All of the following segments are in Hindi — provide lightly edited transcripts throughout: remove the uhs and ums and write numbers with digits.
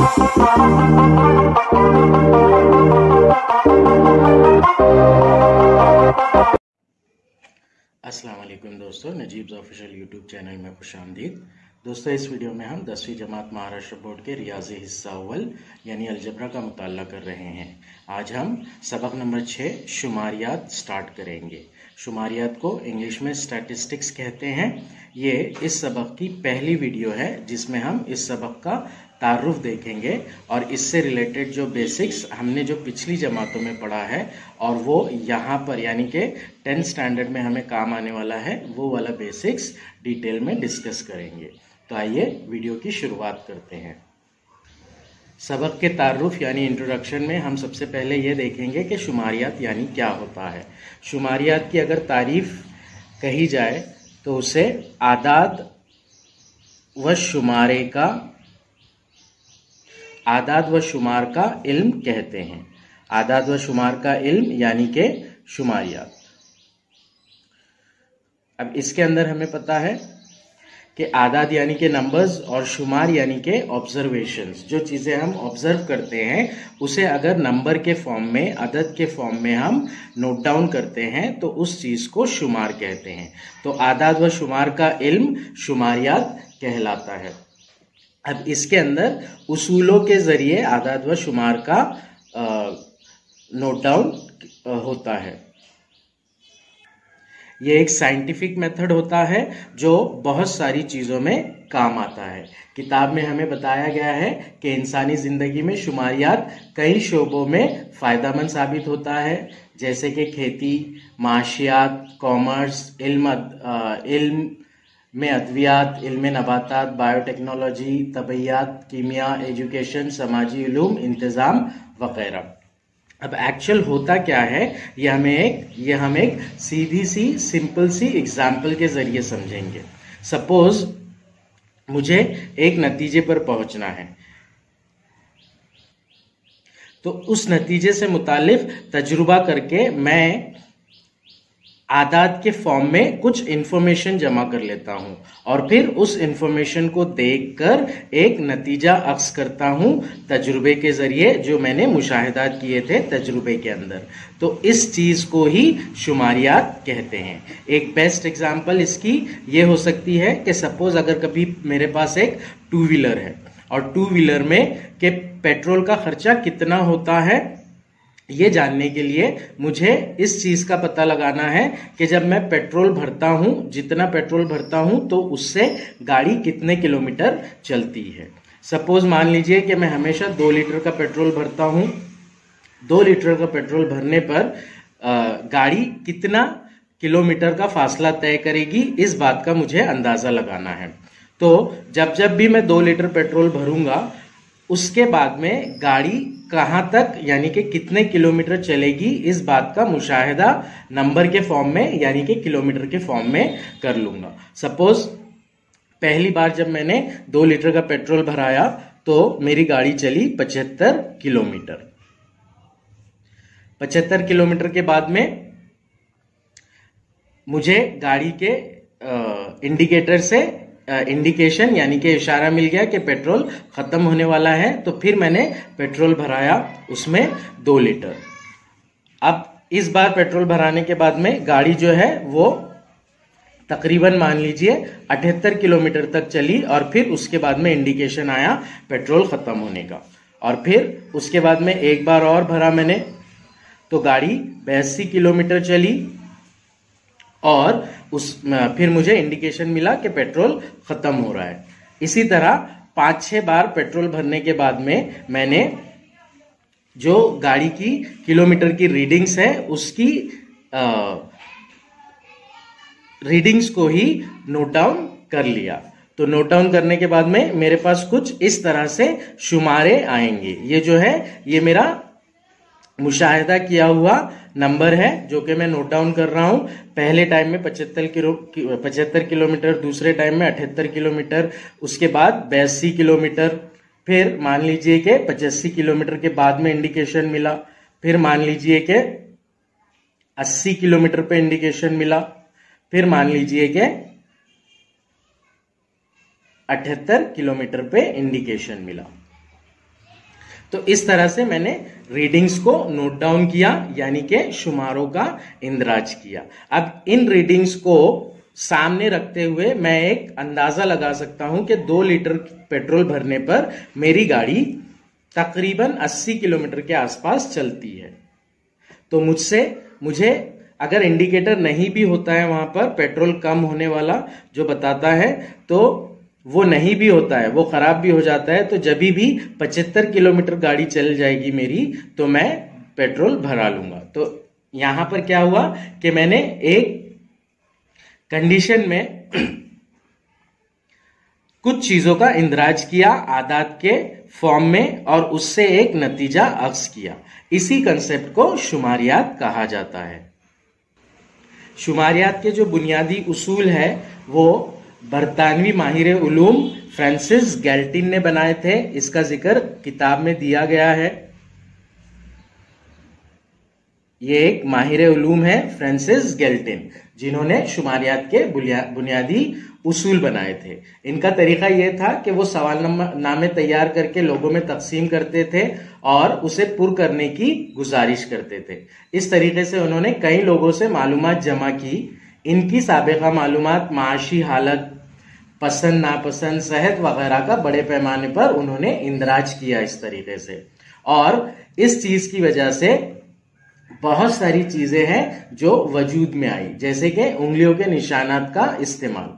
अस्सलाम वालेकुम दोस्तों, नजीब्स ऑफिशियल यूट्यूब चैनल में खुशामदीद। दोस्तों, इस वीडियो में हम 10वीं जमात महाराष्ट्र बोर्ड के रियाजी हिस्सा अव्वल यानी अलजबरा का मुताल्ला कर रहे हैं। आज हम सबक नंबर 6 शुमारियात स्टार्ट करेंगे। शुमारियात को इंग्लिश में स्टैटिस्टिक्स कहते हैं। ये इस सबक की पहली वीडियो है जिसमें हम इस सबक का तारुफ देखेंगे और इससे रिलेटेड जो बेसिक्स हमने जो पिछली जमातों में पढ़ा है और वो यहाँ पर यानी कि 10th स्टैंडर्ड में हमें काम आने वाला है, वो वाला बेसिक्स डिटेल में डिस्कस करेंगे। तो आइए वीडियो की शुरुआत करते हैं। सबक के तारुफ यानी इंट्रोडक्शन में हम सबसे पहले ये देखेंगे कि शुमारियात यानी क्या होता है। शुमारियात की अगर तारीफ कही जाए तो उसे आदाद व शुमार का इल्म कहते हैं। आदाद व शुमार का इल्म यानी के शुमारियात। अब इसके अंदर हमें पता है कि आदाद यानी के नंबर्स और शुमार यानी के ऑब्जर्वेशंस, जो चीज़ें हम ऑब्जर्व करते हैं उसे अगर नंबर के फॉर्म में, अदद के फॉर्म में हम नोट डाउन करते हैं तो उस चीज़ को शुमार कहते हैं। तो आदाद व शुमार का इल्म शुमारियात कहलाता है। अब इसके अंदर उसूलों के ज़रिए आदाद व शुमार का नोट डाउन होता है। ये एक साइंटिफिक मेथड होता है जो बहुत सारी चीज़ों में काम आता है। किताब में हमें बताया गया है कि इंसानी ज़िंदगी में शुमारियात कई शोबों में फ़ायदेमंद साबित होता है, जैसे कि खेती, माशियात, कॉमर्स, इल्म में अद्वियात, इल्म नबातात, बायोटेक्नोलॉजी, तबैयात, कीमिया, एजुकेशन, समाजी उलूम, इंतज़ाम वगैरह। अब एक्चुअल होता क्या है ये हम एक सीधी सी सिंपल सी एग्जाम्पल के ज़रिए समझेंगे। सपोज मुझे एक नतीजे पर पहुंचना है, तो उस नतीजे से मुतालिक तजुर्बा करके मैं आदाद के फॉर्म में कुछ इंफॉर्मेशन जमा कर लेता हूं और फिर उस इंफॉर्मेशन को देखकर एक नतीजा अक्स करता हूं तजुर्बे के जरिए, जो मैंने मुशाहिदात किए थे तजुर्बे के अंदर। तो इस चीज को ही शुमारियात कहते हैं। एक बेस्ट एग्जांपल इसकी ये हो सकती है कि सपोज अगर कभी मेरे पास एक 2 व्हीलर है और 2 व्हीलर में के पेट्रोल का खर्चा कितना होता है, ये जानने के लिए मुझे इस चीज का पता लगाना है कि जब मैं पेट्रोल भरता हूं, जितना पेट्रोल भरता हूं तो उससे गाड़ी कितने किलोमीटर चलती है। सपोज मान लीजिए कि मैं हमेशा 2 लीटर का पेट्रोल भरता हूं। 2 लीटर का पेट्रोल भरने पर गाड़ी कितना किलोमीटर का फासला तय करेगी, इस बात का मुझे अंदाजा लगाना है। तो जब भी मैं 2 लीटर पेट्रोल भरूंगा, उसके बाद में गाड़ी कहाँ तक यानी कि कितने किलोमीटर चलेगी, इस बात का मुशाहिदा नंबर के फॉर्म में यानी कि किलोमीटर के फॉर्म में कर लूंगा। सपोज पहली बार जब मैंने 2 लीटर का पेट्रोल भराया तो मेरी गाड़ी चली 75 किलोमीटर। 75 किलोमीटर के बाद में मुझे गाड़ी के इंडिकेटर से इंडिकेशन यानी कि इशारा मिल गया कि पेट्रोल खत्म होने वाला है। तो फिर मैंने पेट्रोल भराया उसमें 2 लीटर। अब इस बार पेट्रोल भराने के बाद में गाड़ी जो है वो तकरीबन मान लीजिए 78 किलोमीटर तक चली और फिर उसके बाद में इंडिकेशन आया पेट्रोल खत्म होने का। और फिर उसके बाद में एक बार और भरा मैंने तो गाड़ी 82 किलोमीटर चली और फिर मुझे इंडिकेशन मिला कि पेट्रोल खत्म हो रहा है। इसी तरह 5-6 बार पेट्रोल भरने के बाद में मैंने जो गाड़ी की किलोमीटर की रीडिंग्स है उसकी रीडिंग्स को ही नोट डाउन कर लिया। तो नोट डाउन करने के बाद में मेरे पास कुछ इस तरह से शुमारे आएंगे। ये जो है ये मेरा मुशाहिदा किया हुआ नंबर है जो कि मैं नोट डाउन कर रहा हूं। पहले टाइम में 75 किलोमीटर, दूसरे टाइम में 78 किलोमीटर, उसके बाद 82 किलोमीटर, फिर मान लीजिए कि 85 किलोमीटर के बाद में इंडिकेशन मिला, फिर मान लीजिए कि 80 किलोमीटर पे इंडिकेशन मिला, फिर मान लीजिए कि 78 किलोमीटर पे इंडिकेशन मिला। तो इस तरह से मैंने रीडिंग्स को नोट डाउन किया, यानी कि शुमारों का इंदराज किया। अब इन रीडिंग्स को सामने रखते हुए मैं एक अंदाजा लगा सकता हूं कि 2 लीटर पेट्रोल भरने पर मेरी गाड़ी तकरीबन 80 किलोमीटर के आसपास चलती है। तो मुझे अगर इंडिकेटर नहीं भी होता है वहां पर पेट्रोल कम होने वाला जो बताता है, तो वो नहीं भी होता है, वो खराब भी हो जाता है, तो जब भी 75 किलोमीटर गाड़ी चल जाएगी मेरी तो मैं पेट्रोल भरा लूंगा। तो यहां पर क्या हुआ कि मैंने एक कंडीशन में कुछ चीजों का इंदराज किया आदात के फॉर्म में और उससे एक नतीजा अक्स किया। इसी कंसेप्ट को शुमारियात कहा जाता है। शुमारियात के जो बुनियादी उसूल है वो बरतानवी माहिर उलूम फ्रांसिस गैल्टिन ने बनाए थे। इसका जिक्र किताब में दिया गया है। ये एक माहिर उलूम है फ्रांसिस गैल्टिन, जिन्होंने शुमारियात के बुनियादी उसूल बनाए थे। इनका तरीका यह था कि वो सवालनामे तैयार करके लोगों में तकसीम करते थे और उसे पुर करने की गुजारिश करते थे। इस तरीके से उन्होंने कई लोगों से मालूमात जमा की। इनकी साबिका मालूमात, माशी हालत, पसंद नापसंद, सेहत वगैरह का बड़े पैमाने पर उन्होंने इंदराज किया इस तरीके से। और इस चीज की वजह से बहुत सारी चीजें हैं जो वजूद में आई, जैसे कि उंगलियों के निशानात का इस्तेमाल।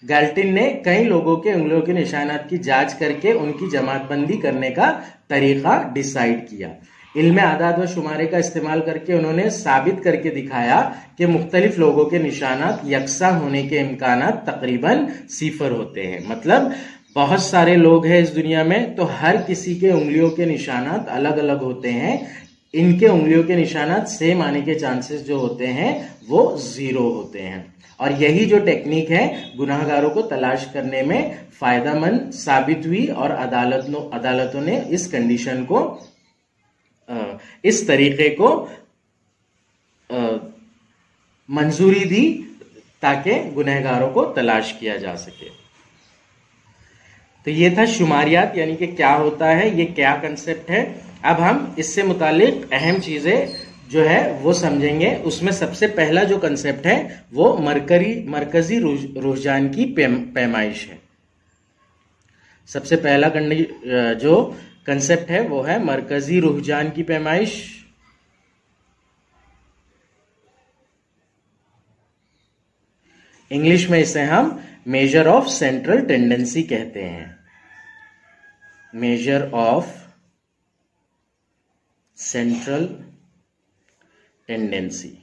गैल्टिन ने कई लोगों के उंगलियों के निशानात की जांच करके उनकी जमातबंदी करने का तरीका डिसाइड किया। इल्म आदाद व शुमारे का इस्तेमाल करके उन्होंने साबित करके दिखाया कि मुख्तलिफ लोगों के निशानात यकसा होने के इम्कानात तकरीबन 0 होते हैं। मतलब बहुत सारे लोग हैं इस दुनिया में, तो हर किसी के उंगलियों के निशानात अलग अलग होते हैं। इनके उंगलियों के निशानात सेम आने के चांसेस जो होते हैं वो 0 होते हैं। और यही जो टेक्निक है गुनाहगारों को तलाश करने में फायदेमंद साबित हुई और अदालतों ने इस कंडीशन को, इस तरीके को मंजूरी दी ताकि गुनहगारों को तलाश किया जा सके। तो ये था शुमारियात, यानी कि क्या होता है, ये क्या कंसेप्ट है। अब हम इससे मुतालिक अहम चीजें जो है वो समझेंगे। उसमें सबसे पहला जो कंसेप्ट है वो मरकजी रुझान की पैमाइश है। सबसे पहला जो कंसेप्ट है वो है मरकजी रुझान की पैमाइश। इंग्लिश में इसे हम मेजर ऑफ सेंट्रल टेंडेंसी कहते हैं। Measure of central tendency.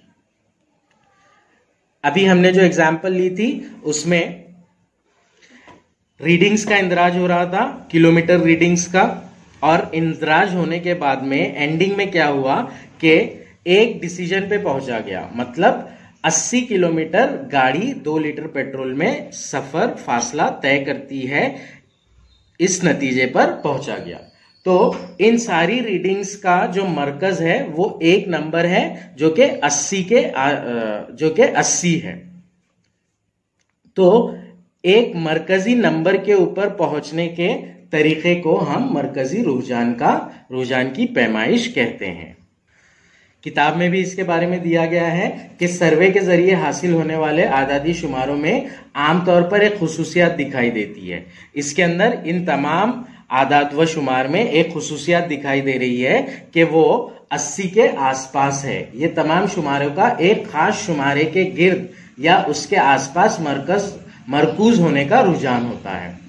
अभी हमने जो एग्जाम्पल ली थी उसमें रीडिंग्स का इंदराज हो रहा था, किलोमीटर रीडिंग्स का, और इंदराज होने के बाद में एंडिंग में क्या हुआ कि एक डिसीजन पे पहुंचा गया। मतलब 80 किलोमीटर गाड़ी 2 लीटर पेट्रोल में सफर फासला तय करती है, इस नतीजे पर पहुंचा गया। तो इन सारी रीडिंग्स का जो मरकज है वो एक नंबर है जो कि 80 है। तो एक मरकजी नंबर के ऊपर पहुंचने के तरीके को हम मरकजी रुझान की पैमाइश कहते हैं। किताब में भी इसके बारे में दिया गया है कि सर्वे के जरिए हासिल होने वाले आदादी शुमारों में आमतौर पर एक खुसूसियत दिखाई देती है। इसके अंदर इन तमाम आदाद व शुमार में एक खुसूसियत दिखाई दे रही है कि वो 80 के आसपास है। ये तमाम शुमारों का एक खास शुमारे के गिर्द या उसके आसपास मरकूज होने का रुझान होता है।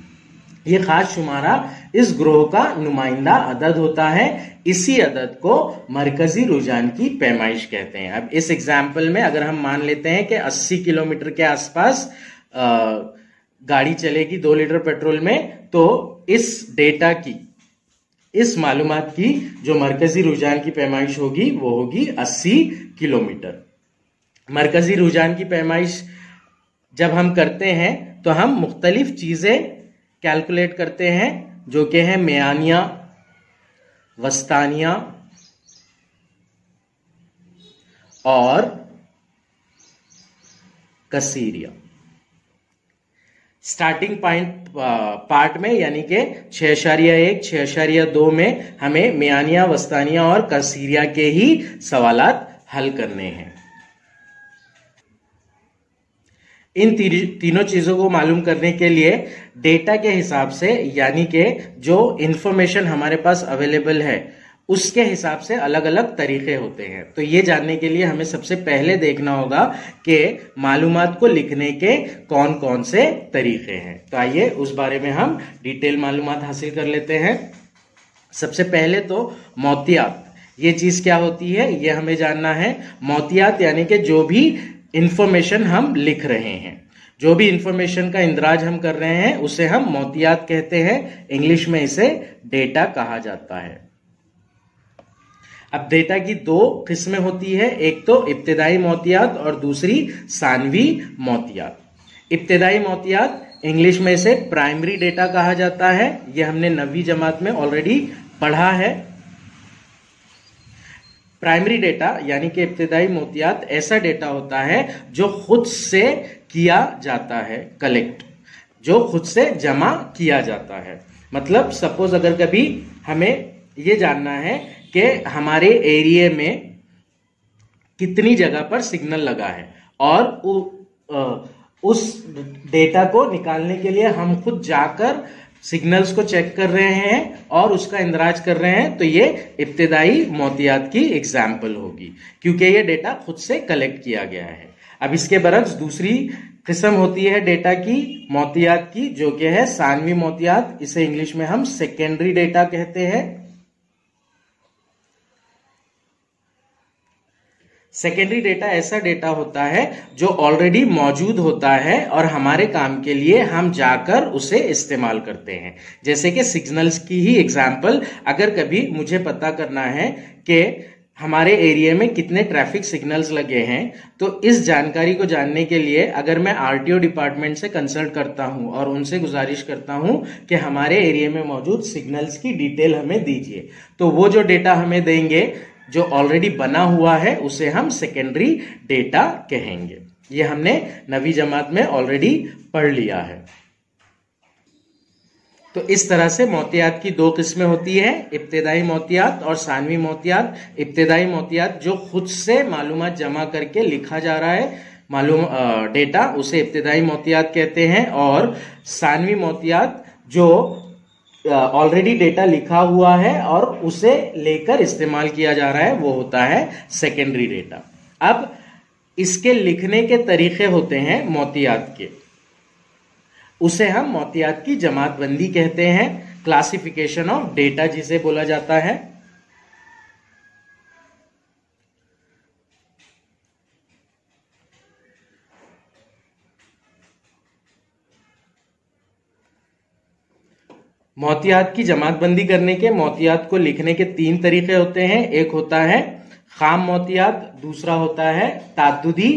ये खास शुमारा इस ग्रोह का नुमाइंदा अदद होता है। इसी अदद को मरकजी रुझान की पैमाइश कहते हैं। अब इस एग्जाम्पल में अगर हम मान लेते हैं कि 80 किलोमीटर के आसपास गाड़ी चलेगी 2 लीटर पेट्रोल में, तो इस डेटा की, इस मालूमात की जो मरकजी रुझान की पैमाइश होगी वो होगी 80 किलोमीटर। मरकजी रुझान की पैमाइश जब हम करते हैं तो हम मुख्तलिफ चीजें कैलकुलेट करते हैं जो कि है मेयानिया, वस्तानिया और कसीरिया। स्टार्टिंग पॉइंट पार्ट में यानी कि 6.1 6.2 में हमें मियानिया, वस्तानिया और कसीरिया के ही सवालात हल करने हैं। इन तीनों चीजों को मालूम करने के लिए डेटा के हिसाब से यानी कि जो इंफॉर्मेशन हमारे पास अवेलेबल है उसके हिसाब से अलग अलग तरीके होते हैं। तो ये जानने के लिए हमें सबसे पहले देखना होगा कि मालूमात को लिखने के कौन कौन से तरीके हैं। तो आइए उस बारे में हम डिटेल मालूमात हासिल कर लेते हैं। सबसे पहले तो मोतियात, ये चीज क्या होती है ये हमें जानना है। मोतियात यानी कि जो भी इंफॉर्मेशन हम लिख रहे हैं, जो भी इंफॉर्मेशन का इंदराज हम कर रहे हैं उसे हम मोतियात कहते हैं। इंग्लिश में इसे डेटा कहा जाता है। अब डेटा की दो किस्में होती है, एक तो इब्तिदाई मोतियात और दूसरी सानवी मोतियात। इब्तिदाई मोतियात इंग्लिश में इसे प्राइमरी डेटा कहा जाता है। यह हमने 9वीं जमात में ऑलरेडी पढ़ा है। प्राइमरी डेटा यानी कि इब्तिदाई मोतियात ऐसा डेटा होता है जो खुद से किया जाता है कलेक्ट, जो खुद से जमा किया जाता है। मतलब सपोज अगर कभी हमें ये जानना है कि हमारे एरिया में कितनी जगह पर सिग्नल लगा है और उस डेटा को निकालने के लिए हम खुद जाकर सिग्नल्स को चेक कर रहे हैं और उसका इंदराज कर रहे हैं, तो ये इब्तिदाई मोतियात की एग्जाम्पल होगी क्योंकि ये डेटा खुद से कलेक्ट किया गया है। अब इसके बरक्स दूसरी किस्म होती है डेटा की, मोतियात की, जो कि है सानवी मोतियात। इसे इंग्लिश में हम सेकेंडरी डेटा कहते हैं। सेकेंडरी डेटा ऐसा डेटा होता है जो ऑलरेडी मौजूद होता है और हमारे काम के लिए हम जाकर उसे इस्तेमाल करते हैं। जैसे कि सिग्नल्स की ही एग्जाम्पल, अगर कभी मुझे पता करना है कि हमारे एरिया में कितने ट्रैफिक सिग्नल्स लगे हैं, तो इस जानकारी को जानने के लिए अगर मैं आरटीओ डिपार्टमेंट से कंसल्ट करता हूं और उनसे गुजारिश करता हूं कि हमारे एरिया में मौजूद सिग्नल्स की डिटेल हमें दीजिए, तो वो जो डेटा हमें देंगे जो ऑलरेडी बना हुआ है उसे हम सेकेंडरी डेटा कहेंगे। ये हमने 9वीं जमात में ऑलरेडी पढ़ लिया है। तो इस तरह से मोतियात की दो किस्में होती है, इब्तिदाई मोतियात और सानवी मोतियात। इब्तिदाई मोतियात जो खुद से मालूमात जमा करके लिखा जा रहा है डेटा, उसे इब्तिदाई मोतियात कहते हैं। और सानवी मोतियात जो ऑलरेडी डेटा लिखा हुआ है और उसे लेकर इस्तेमाल किया जा रहा है, वो होता है सेकेंडरी डेटा। अब इसके लिखने के तरीके होते हैं मोतियात के, उसे हम मोतियात की जमातबंदी कहते हैं, क्लासिफिकेशन ऑफ डेटा जिसे बोला जाता है। मोतियात की जमातबंदी करने के, मोतियात को लिखने के 3 तरीके होते हैं। एक होता है खाम मोतियात, दूसरा होता है ताद्दुदी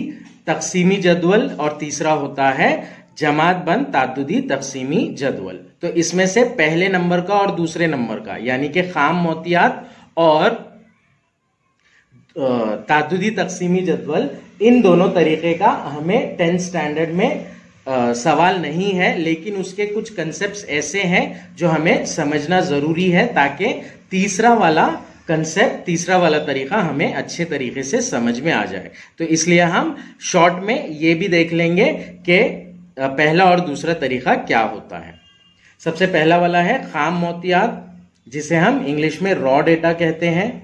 तकसीमी जदवल और तीसरा होता है जमात बंद ताद्दुदी तकसीमी जदवल। तो इसमें से पहले नंबर का और दूसरे नंबर का यानी कि खाम मोतियात और ताद्दुदी तकसीमी जदवल, इन दोनों तरीके का हमें 10th स्टैंडर्ड में सवाल नहीं है, लेकिन उसके कुछ कंसेप्ट्स ऐसे हैं जो हमें समझना जरूरी है ताकि तीसरा वाला कंसेप्ट, तीसरा वाला तरीका हमें अच्छे तरीके से समझ में आ जाए। तो इसलिए हम शॉर्ट में ये भी देख लेंगे कि पहला और दूसरा तरीका क्या होता है। सबसे पहला वाला है खाम मोतियात, जिसे हम इंग्लिश में रॉ डेटा कहते हैं।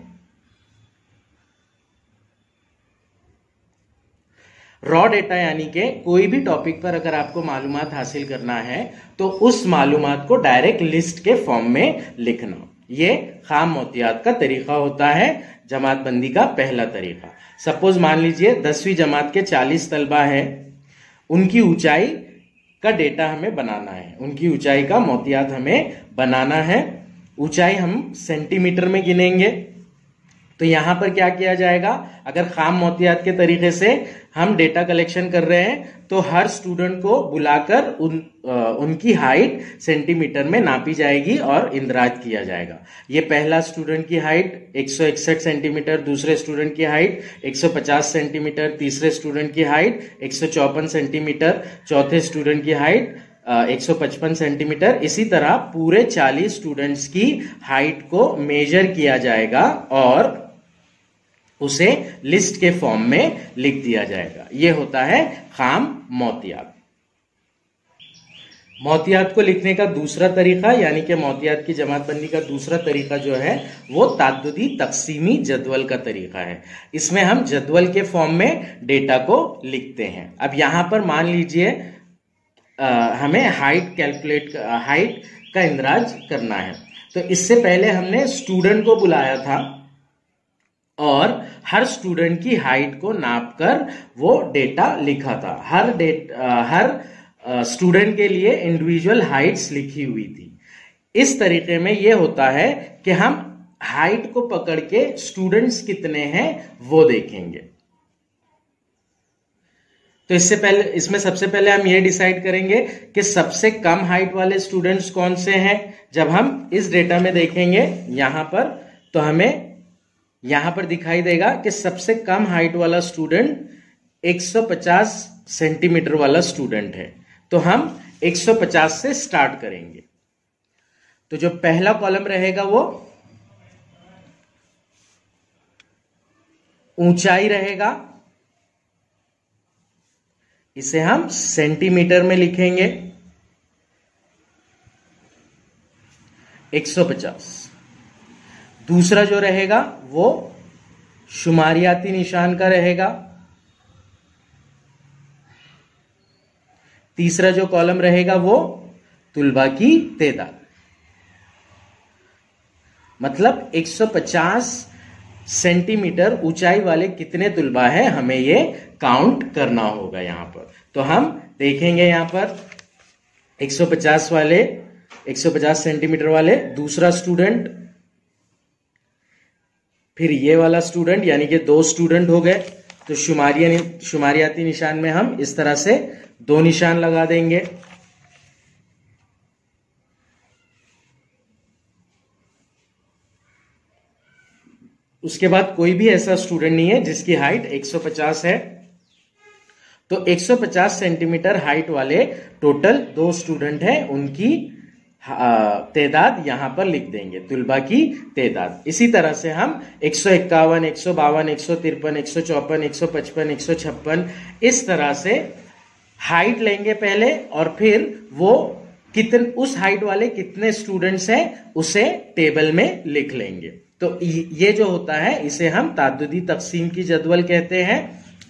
रॉ डेटा यानी कि कोई भी टॉपिक पर अगर आपको मालूमात हासिल करना है तो उस मालूमात को डायरेक्ट लिस्ट के फॉर्म में लिखना, ये खाम मोतियात का तरीका होता है, जमातबंदी का पहला तरीका। सपोज मान लीजिए 10वीं जमात के 40 तलबा है, उनकी ऊंचाई का डेटा हमें बनाना है, उनकी ऊंचाई का मोतियात हमें बनाना है। ऊंचाई हम सेंटीमीटर में गिनेंगे। तो यहां पर क्या किया जाएगा, अगर खाम मोतियात के तरीके से हम डेटा कलेक्शन कर रहे हैं तो हर स्टूडेंट को बुलाकर उनकी हाइट सेंटीमीटर में नापी जाएगी और इंदराज किया जाएगा। ये पहला स्टूडेंट की हाइट 161 सेंटीमीटर, दूसरे स्टूडेंट की हाइट 150 सेंटीमीटर, तीसरे स्टूडेंट की हाइट 154 सेंटीमीटर, चौथे स्टूडेंट की हाइट 155 सेंटीमीटर। इसी तरह पूरे 40 स्टूडेंट्स की हाइट को मेजर किया जाएगा और उसे लिस्ट के फॉर्म में लिख दिया जाएगा। यह होता है खाम मोहतियात। मोहतियात को लिखने का दूसरा तरीका यानी कि मोहतियात की जमातबंदी का दूसरा तरीका जो है वो ताद्दुदी तकसीमी जदवल का तरीका है। इसमें हम जदवल के फॉर्म में डेटा को लिखते हैं। अब यहां पर मान लीजिए हमें हाइट का इंदराज करना है। तो इससे पहले हमने स्टूडेंट को बुलाया था और हर स्टूडेंट की हाइट को नापकर वो डेटा लिखा था। हर स्टूडेंट के लिए इंडिविजुअल हाइट्स लिखी हुई थी। इस तरीके में यह होता है कि हम हाइट को पकड़ के स्टूडेंट्स कितने हैं वो देखेंगे। तो इसमें सबसे पहले हम ये डिसाइड करेंगे कि सबसे कम हाइट वाले स्टूडेंट्स कौन से हैं। जब हम इस डेटा में देखेंगे यहां पर, तो हमें यहां पर दिखाई देगा कि सबसे कम हाइट वाला स्टूडेंट 150 सेंटीमीटर वाला स्टूडेंट है। तो हम 150 से स्टार्ट करेंगे। तो जो पहला कॉलम रहेगा वो ऊंचाई रहेगा, इसे हम सेंटीमीटर में लिखेंगे 150। दूसरा जो रहेगा वो शुमारियाती निशान का रहेगा। तीसरा जो कॉलम रहेगा वो तुलबा की तादाद, मतलब 150 सेंटीमीटर ऊंचाई वाले कितने तुलबा है हमें ये काउंट करना होगा यहां पर। तो हम देखेंगे यहां पर 150 सेंटीमीटर वाले, दूसरा स्टूडेंट, फिर ये वाला स्टूडेंट, यानी कि 2 स्टूडेंट हो गए। तो शुमारियाती निशान में हम इस तरह से 2 निशान लगा देंगे। उसके बाद कोई भी ऐसा स्टूडेंट नहीं है जिसकी हाइट 150 है। तो 150 सेंटीमीटर हाइट वाले टोटल 2 स्टूडेंट हैं, उनकी तादाद यहां पर लिख देंगे, तुलबा की तादाद। इसी तरह से हम 151, 152, 153, 154, 155, 156 इस तरह से हाइट लेंगे पहले और फिर वो उस हाइट वाले कितने स्टूडेंट्स हैं उसे टेबल में लिख लेंगे। तो ये जो होता है इसे हम ताद्दुदी तकसीम की जदवल कहते हैं।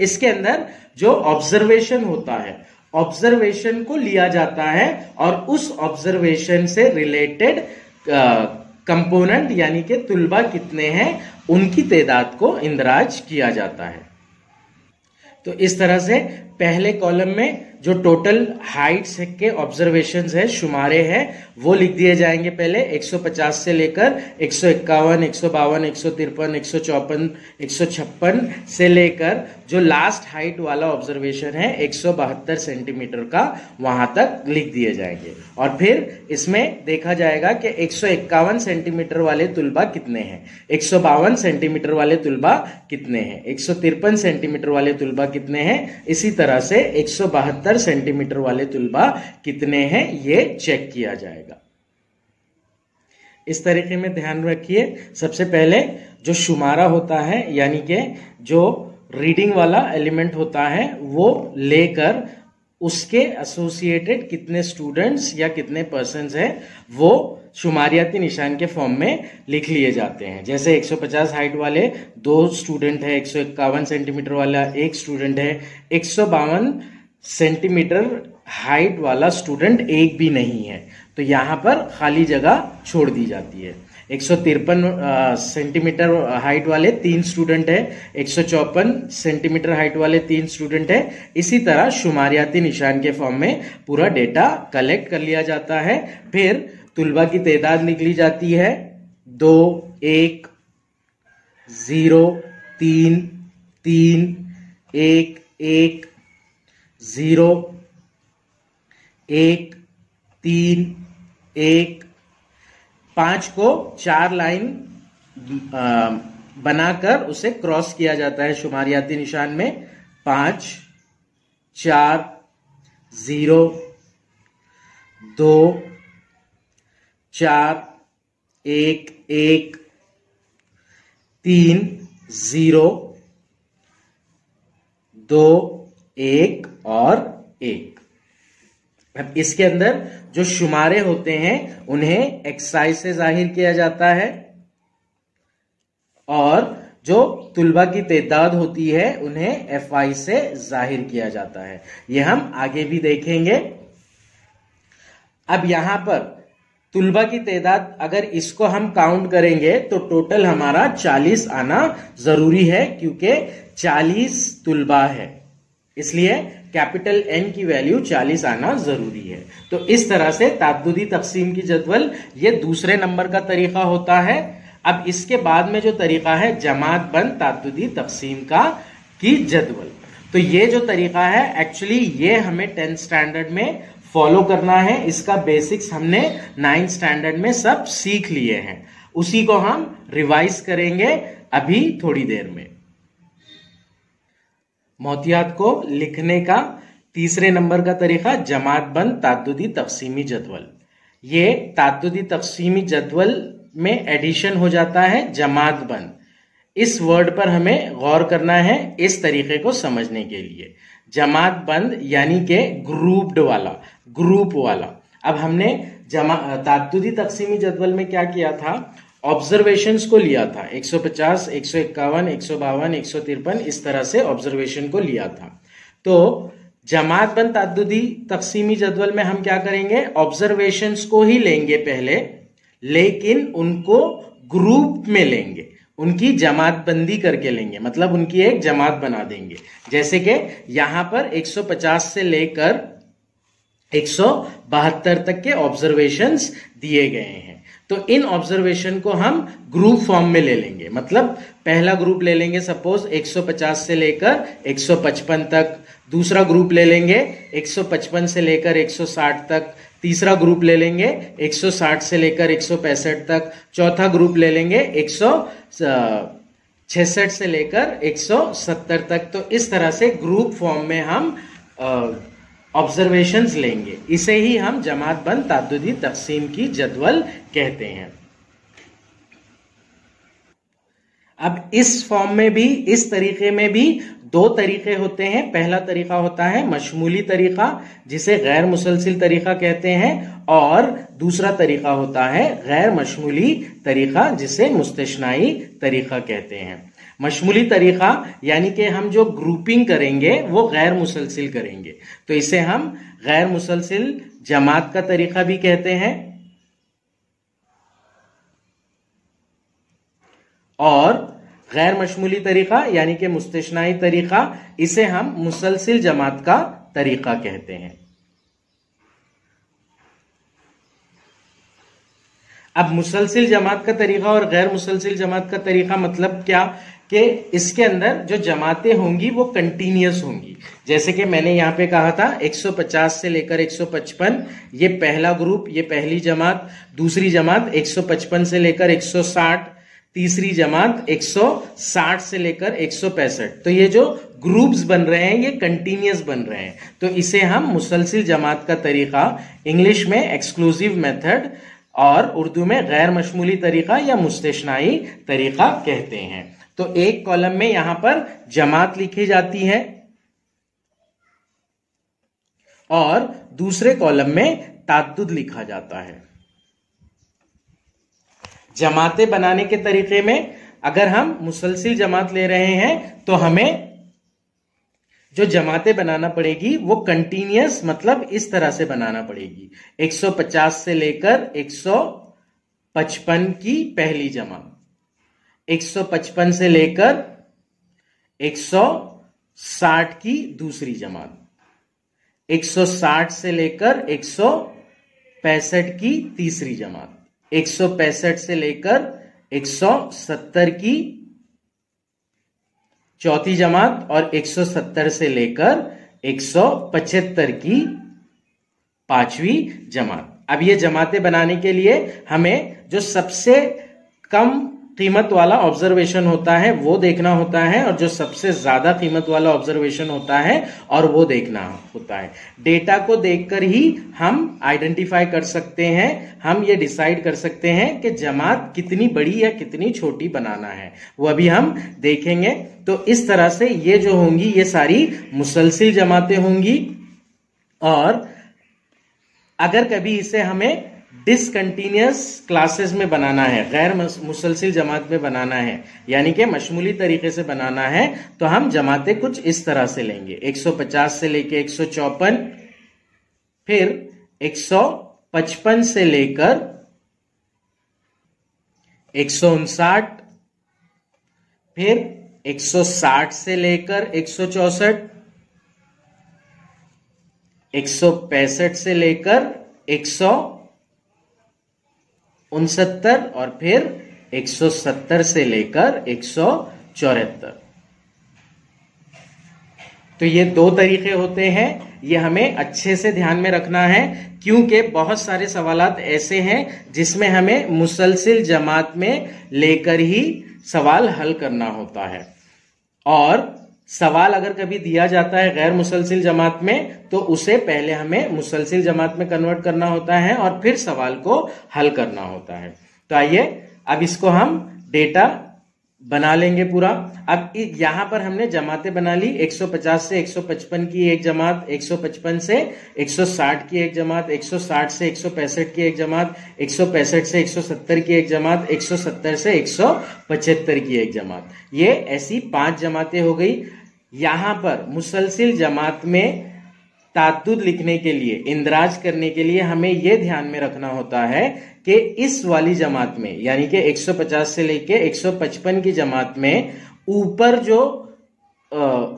इसके अंदर जो ऑब्जर्वेशन होता है, ऑब्जर्वेशन को लिया जाता है और उस ऑब्जर्वेशन से रिलेटेड कंपोनेंट यानी कि तुलबा कितने हैं उनकी तादाद को इंदराज किया जाता है। तो इस तरह से पहले कॉलम में जो टोटल हाइट्स के ऑब्जर्वेशंस है, शुमारे हैं, वो लिख दिए जाएंगे पहले 150 से लेकर 151, 152, 153, 154, 156 से लेकर जो लास्ट हाइट वाला ऑब्जर्वेशन है 172 सेंटीमीटर का, वहां तक लिख दिए जाएंगे। और फिर इसमें देखा जाएगा कि 151 सेंटीमीटर वाले तुलबा कितने हैं, 152 सेंटीमीटर वाले तुलबा कितने हैं, 153 सेंटीमीटर वाले तुलबा कितने हैं, इसी तरह से 172 सेंटीमीटर वाले तुलबा कितने हैं ये चेक किया जाएगा। इस तरीके में ध्यान रखिए, सबसे पहले जो शुमारा होता है यानी कि जो रीडिंग वाला एलिमेंट होता है वो लेकर उसके एसोसिएटेड कितने स्टूडेंट्स या कितने पर्सन्स हैं वो शुमारियाती निशान के फॉर्म में लिख लिए जाते हैं। जैसे 150 हाइट वाले 2 स्टूडेंट है, 151 सेंटीमीटर वाला 1 स्टूडेंट है, 152 सेंटीमीटर हाइट वाला स्टूडेंट एक भी नहीं है, तो यहां पर खाली जगह छोड़ दी जाती है। 153 सेंटीमीटर हाइट वाले 3 स्टूडेंट है, 154 सेंटीमीटर हाइट वाले 3 स्टूडेंट है। इसी तरह शुमारियाती निशान के फॉर्म में पूरा डेटा कलेक्ट कर लिया जाता है। फिर तुलबा की तादाद लिख ली जाती है 2, 1, 0, 3, 3, 1, 1, 0, 1, 3, 1, 5 को 4 लाइन बनाकर उसे क्रॉस किया जाता है शुमारियाती निशान में। 5, 4, 0, 2 4 1 1 3 0 2 1 और 1। अब इसके अंदर जो शुमारे होते हैं उन्हें एक्साई से जाहिर किया जाता है और जो तुलबा की तादाद होती है उन्हें एफआई से जाहिर किया जाता है। यह हम आगे भी देखेंगे। अब यहां पर तुलबा की तादाद अगर इसको हम काउंट करेंगे तो टोटल हमारा 40 आना जरूरी है, क्योंकि 40 तुलबा है, इसलिए कैपिटल एन की वैल्यू 40 आना जरूरी है। तो इस तरह से ताद्दुदी तकसीम की जदवल ये दूसरे नंबर का तरीका होता है। अब इसके बाद में जो तरीका है जमात बंद ताद्दुदी तकसीम की जदवल, तो ये जो तरीका है एक्चुअली ये हमें 10th स्टैंडर्ड में फॉलो करना है। इसका बेसिक्स हमने 9th स्टैंडर्ड में सब सीख लिए हैं, उसी को हम रिवाइज करेंगे अभी थोड़ी देर में। मोतियात को लिखने का तीसरे नंबर का तरीका जमात बंद ताद्दुदी तकसीमी जदवल। ये ताद्दुदी तकसीमी जदवल में एडिशन हो जाता है जमात बंद। इस वर्ड पर हमें गौर करना है इस तरीके को समझने के लिए। जमात बंद यानी कि ग्रुप्ड वाला, ग्रुप वाला। अब हमने ताद्दुदी तकसीमी जदवल में क्या किया था, ऑब्जर्वेशंस को लिया था 150, 151, 152, 153, इस तरह से ऑब्जर्वेशन को लिया था। तो जमात बंद ताद्दुदी तकसीमी जदवल में हम क्या करेंगे, ऑब्जर्वेशंस को ही लेंगे पहले, लेकिन उनको ग्रुप में लेंगे, उनकी जमात बंदी करके लेंगे, मतलब उनकी एक जमात बना देंगे। जैसे कि यहां पर 150 से लेकर 172 तक के ऑब्जर्वेशंस दिए गए हैं। तो इन ऑब्जर्वेशन को हम ग्रुप फॉर्म में ले लेंगे, मतलब पहला ग्रुप ले लेंगे सपोज 150 से लेकर 155 तक, दूसरा ग्रुप ले लेंगे 155 से लेकर 160 तक, तीसरा ग्रुप ले लेंगे 160 से लेकर 165 तक, चौथा ग्रुप ले लेंगे 166 से लेकर 170 तक। तो इस तरह से ग्रुप फॉर्म में हम ऑब्जर्वेशंस लेंगे, इसे ही हम जमात बंद ताद्दुदी तकसीम की जदवल कहते हैं। अब इस फॉर्म में भी, इस तरीके में भी दो तरीके होते हैं। पहला तरीका होता है मशमूली तरीका, जिसे गैर मुसलसिल तरीका कहते हैं, और दूसरा तरीका होता है गैर मशमूली तरीका, जिसे मुस्तशनाई तरीका कहते हैं। मशमूली तरीका यानी कि हम जो ग्रुपिंग करेंगे वो गैर मुसलसिल करेंगे, तो इसे हम गैर मुसलसिल जमात का तरीका भी कहते हैं। और गैर मशमूली तरीका यानी कि मुस्तशनाई तरीका, इसे हम मुसलसिल जमात का तरीका कहते हैं। अब मुसलसिल जमात का तरीका और गैर मुसलसिल जमात का तरीका मतलब क्या, कि इसके अंदर जो जमातें होंगी वो कंटिन्यूअस होंगी। जैसे कि मैंने यहां पे कहा था 150 से लेकर 155, ये पहला ग्रुप, ये पहली जमात, दूसरी जमात 155 से लेकर 160, तीसरी जमात 160 से लेकर 165। तो ये जो ग्रुप्स बन रहे हैं ये कंटिन्यूअस बन रहे हैं, तो इसे हम मुसलसिल जमात का तरीका, इंग्लिश में एक्सक्लूसिव मेथड और उर्दू में गैर मशमूली तरीका या मुस्तशनाई तरीका कहते हैं। तो एक कॉलम में यहां पर जमात लिखी जाती है और दूसरे कॉलम में ताद्दुद लिखा जाता है। जमातें बनाने के तरीके में अगर हम मुसलसिल जमात ले रहे हैं तो हमें जो जमातें बनाना पड़ेगी वो कंटिन्यूअस, मतलब इस तरह से बनाना पड़ेगी। 150 से लेकर 155 की पहली जमात, 155 से लेकर 160 की दूसरी जमात, 160 से लेकर 165 की तीसरी जमात, 165 से लेकर 170 की चौथी जमात और 170 से लेकर 175 की पांचवी जमात। अब ये जमातें बनाने के लिए हमें जो सबसे कम कीमत वाला ऑब्जर्वेशन होता है वो देखना होता है, और जो सबसे ज्यादा कीमत वाला ऑब्जर्वेशन होता है और वो देखना होता है। डेटा को देखकर ही हम आइडेंटिफाई कर सकते हैं, हम ये डिसाइड कर सकते हैं कि जमात कितनी बड़ी या कितनी छोटी बनाना है, वो अभी हम देखेंगे। तो इस तरह से ये जो होंगी ये सारी मुसलसिल जमातें होंगी, और अगर कभी इसे हमें डिसकंटिन्यूअस क्लासेस में बनाना है, गैर मुसलसिल जमात में बनाना है, यानी कि मशमूली तरीके से बनाना है, तो हम जमातें कुछ इस तरह से लेंगे। 150 से लेकर 154, फिर 155 से लेकर 159, फिर 160 से लेकर 164, 165 से लेकर 169, और फिर 170 से लेकर 174। तो ये दो तरीके होते हैं, ये हमें अच्छे से ध्यान में रखना है, क्योंकि बहुत सारे सवालात ऐसे हैं जिसमें हमें मुसलसिल जमात में लेकर ही सवाल हल करना होता है। और सवाल अगर कभी दिया जाता है गैर मुसलसिल जमात में, तो उसे पहले हमें मुसलसिल जमात में कन्वर्ट करना होता है और फिर सवाल को हल करना होता है। तो आइए अब इसको हम डेटा बना लेंगे पूरा। अब यहां पर हमने जमातें बना ली, 150 से 155 की एक जमात, 155 से 160 की एक जमात, 160 से 165 की एक जमात, 165 से 170 की एक जमात, 170 से 175 की एक जमात। ये ऐसी 5 जमातें हो गई। यहां पर मुसलसिल जमात में ताद्दुद लिखने के लिए, इंदराज करने के लिए हमें यह ध्यान में रखना होता है कि इस वाली जमात में, यानी कि 150 से लेके 155 की जमात में ऊपर जो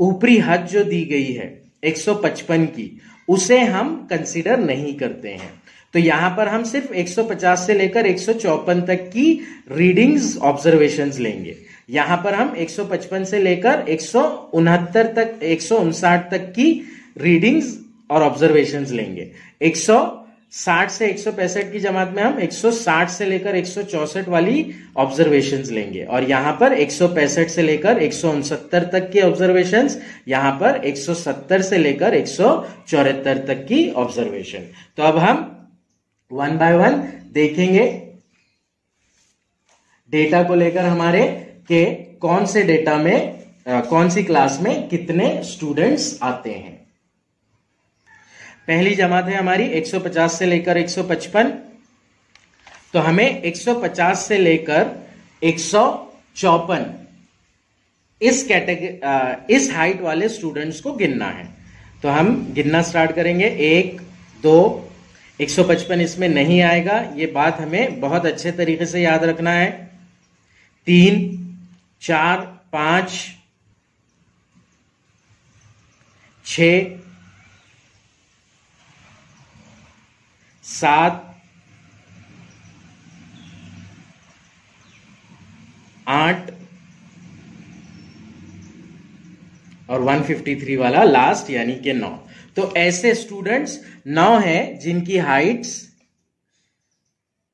ऊपरी हद जो दी गई है 155 की, उसे हम कंसीडर नहीं करते हैं। तो यहां पर हम सिर्फ 150 से लेकर 154 तक की रीडिंग्स ऑब्जर्वेशंस लेंगे। यहां पर हम 155 से लेकर 169 तक, 159 तक की रीडिंग्स और ऑब्जर्वेशंस लेंगे। 160 से 165 की जमात में हम 160 से लेकर 164 वाली ऑब्जर्वेशंस लेंगे, और यहां पर 165 से लेकर 169 तक की ऑब्जर्वेशंस, यहां पर 170 से लेकर 174 तक की ऑब्जर्वेशन। तो अब हम 1 बाय 1 देखेंगे डेटा को लेकर हमारे के कौन से डेटा में, कौन सी क्लास में कितने स्टूडेंट्स आते हैं। पहली जमात है हमारी 150 से लेकर 155। तो हमें 150 से लेकर 154 इस हाइट वाले स्टूडेंट्स को गिनना है। तो हम गिनना स्टार्ट करेंगे। 1, 2, 155 इसमें नहीं आएगा, ये बात हमें बहुत अच्छे तरीके से याद रखना है। 3, 4, 5, 6, 7, 8 और 153 वाला लास्ट यानी कि 9। तो ऐसे स्टूडेंट्स 9 हैं जिनकी हाइट्स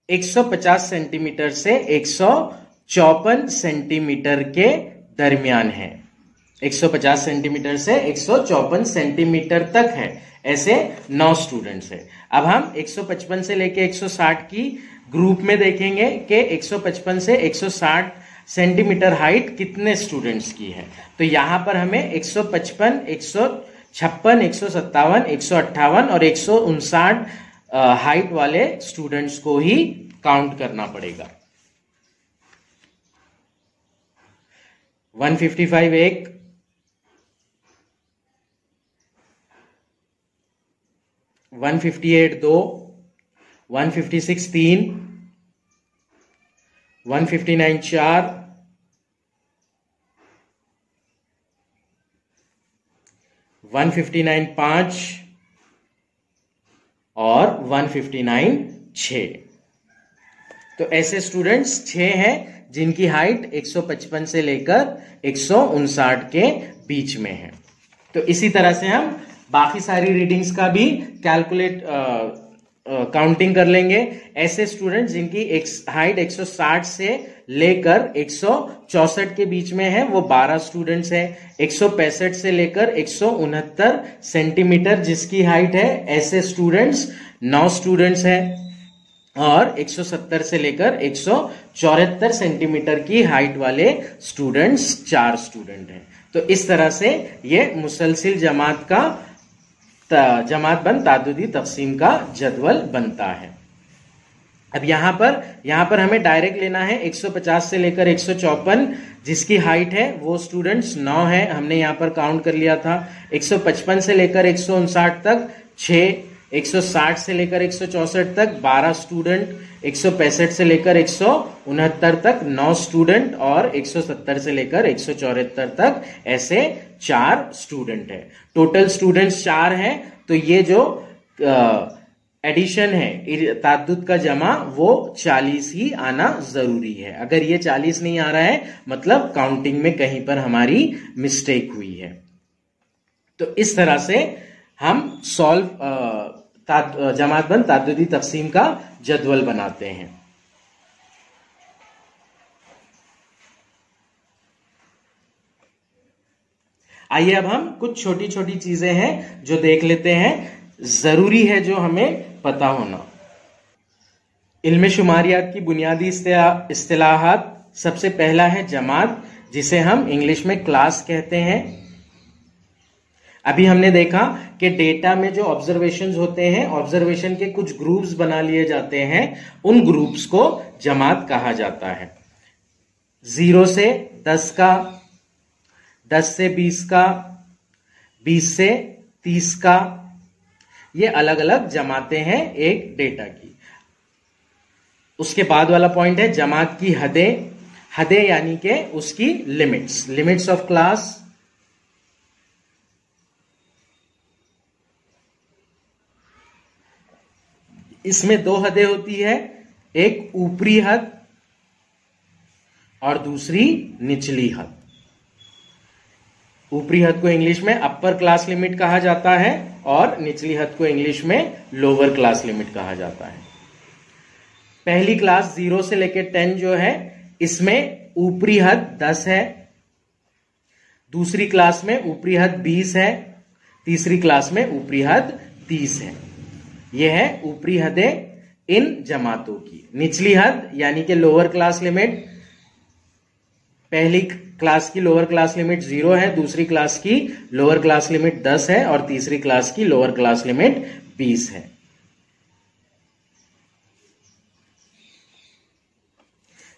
150 सेंटीमीटर से 154 सेंटीमीटर के दरमियान है। 150 सेंटीमीटर से 154 सेंटीमीटर तक है, ऐसे 9 स्टूडेंट्स हैं। अब हम 155 से लेके 160 की ग्रुप में देखेंगे कि 155 से 160 सेंटीमीटर हाइट कितने स्टूडेंट्स की है। तो यहां पर हमें 155, 156, 157, 158 और 159 हाइट वाले स्टूडेंट्स को ही काउंट करना पड़ेगा। 155 एक, 158 2, 156 3, 159 4, 159 5 और 159 6। तो ऐसे स्टूडेंट्स 6 हैं जिनकी हाइट 155 से लेकर 159 के बीच में है। तो इसी तरह से हम बाकी सारी रीडिंग्स का भी कैलकुलेट काउंटिंग कर लेंगे। ऐसे स्टूडेंट जिनकी हाइट 160 से लेकर 164 के बीच में है वो 12 स्टूडेंट्स हैं। 165 से लेकर 169 सेंटीमीटर जिसकी हाइट है, ऐसे स्टूडेंट्स 9 स्टूडेंट्स हैं। और 170 से लेकर 174 सेंटीमीटर की हाइट वाले स्टूडेंट्स 4 स्टूडेंट हैं। तो इस तरह से ये मुसलसिल जमात का जमात बंद तादुदी तकसीम का जदवल बनता है। अब यहां पर हमें डायरेक्ट लेना है 150 से लेकर 154 जिसकी हाइट है वो स्टूडेंट्स 9 है, हमने यहां पर काउंट कर लिया था। 155 से लेकर 159 तक 6, 160 से लेकर 164 तक 12 स्टूडेंट, 165 से लेकर 169 तक 9 स्टूडेंट और 170 से लेकर 174 तक ऐसे 4 स्टूडेंट है। टोटल स्टूडेंट्स 4 हैं, तो ये जो एडिशन है ताद्दुद का जमा वो 40 ही आना जरूरी है। अगर ये 40 नहीं आ रहा है मतलब काउंटिंग में कहीं पर हमारी मिस्टेक हुई है। तो इस तरह से हम जमात बंद ताद्दुदी तकसीम का जदवल बनाते हैं। आइए अब हम कुछ छोटी छोटी चीजें हैं जो देख लेते हैं, जरूरी है जो हमें पता होना। इल्म शुमारियात की बुनियादी इस्तिलाहात, सबसे पहला है जमात जिसे हम इंग्लिश में क्लास कहते हैं। अभी हमने देखा कि डेटा में जो ऑब्जर्वेशंस होते हैं, ऑब्जर्वेशन के कुछ ग्रुप्स बना लिए जाते हैं, उन ग्रुप्स को जमात कहा जाता है। 0 से 10 का, 10 से 20 का, 20 से 30 का, ये अलग अलग जमातें हैं एक डेटा की। उसके बाद वाला पॉइंट है जमात की हदें। हदें यानी कि उसकी लिमिट्स ऑफ क्लास। इसमें 2 हदें होती है, एक ऊपरी हद और दूसरी निचली हद। ऊपरी हद को इंग्लिश में अपर क्लास लिमिट कहा जाता है और निचली हद को इंग्लिश में लोअर क्लास लिमिट कहा जाता है। पहली क्लास 0 से लेकर 10 जो है, इसमें ऊपरी हद 10 है। दूसरी क्लास में ऊपरी हद 20 है। तीसरी क्लास में ऊपरी हद 30 है। यह है ऊपरी हदें इन जमातों की। निचली हद यानी कि लोअर क्लास लिमिट, पहली क्लास की लोअर क्लास लिमिट 0 है, दूसरी क्लास की लोअर क्लास लिमिट 10 है और तीसरी क्लास की लोअर क्लास लिमिट 20 है।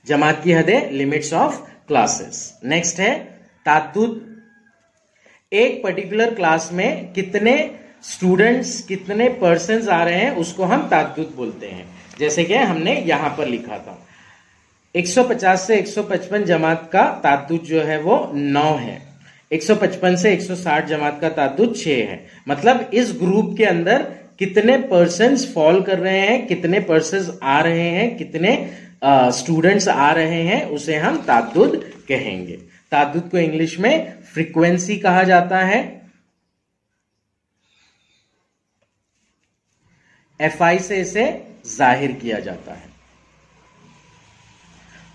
जमात की हदें, लिमिट्स ऑफ क्लासेस। नेक्स्ट है ताद्दुद। एक पर्टिकुलर क्लास में कितने स्टूडेंट्स, कितने पर्सन्स आ रहे हैं उसको हम ताद्दुद बोलते हैं। जैसे कि हमने यहां पर लिखा था 150 से 155 जमात का ताद्दुद जो है वो 9 है। 155 से 160 जमात का ताद्दुद 6 है। मतलब इस ग्रुप के अंदर कितने पर्सन्स फॉल कर रहे हैं, कितने पर्सन्स आ रहे हैं, कितने स्टूडेंट्स आ रहे हैं, उसे हम ताद्दुद कहेंगे। ताद्दुद को इंग्लिश में फ्रीक्वेंसी कहा जाता है। FI से इसे जाहिर किया जाता है।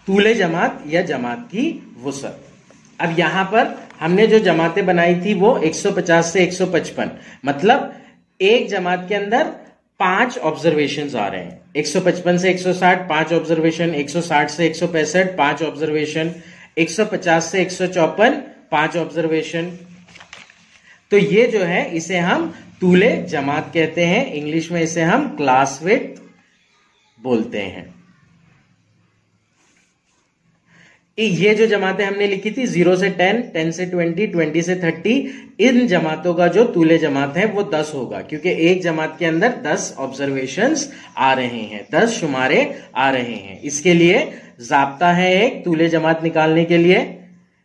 तूले जमात या जमात की वुसअत। अब यहां पर हमने जो जमातें बनाई थी वो 150 से 155, मतलब एक जमात के अंदर 5 ऑब्जर्वेशंस आ रहे हैं। 155 से 160 5 ऑब्जर्वेशन, 160 से 165 5 ऑब्जर्वेशन, 150 से 154 5 ऑब्जर्वेशन। तो ये जो है इसे हम तूले जमात कहते हैं। इंग्लिश में इसे हम क्लास विड्थ बोलते हैं। ये जो जमातें हमने लिखी थी 0 से 10, 10 से 20, 20 से 30, इन जमातों का जो तूले जमात है वो 10 होगा, क्योंकि एक जमात के अंदर 10 ऑब्जर्वेशंस आ रहे हैं, 10 शुमारे आ रहे हैं। इसके लिए जाब्ता है एक तूले जमात निकालने के लिए।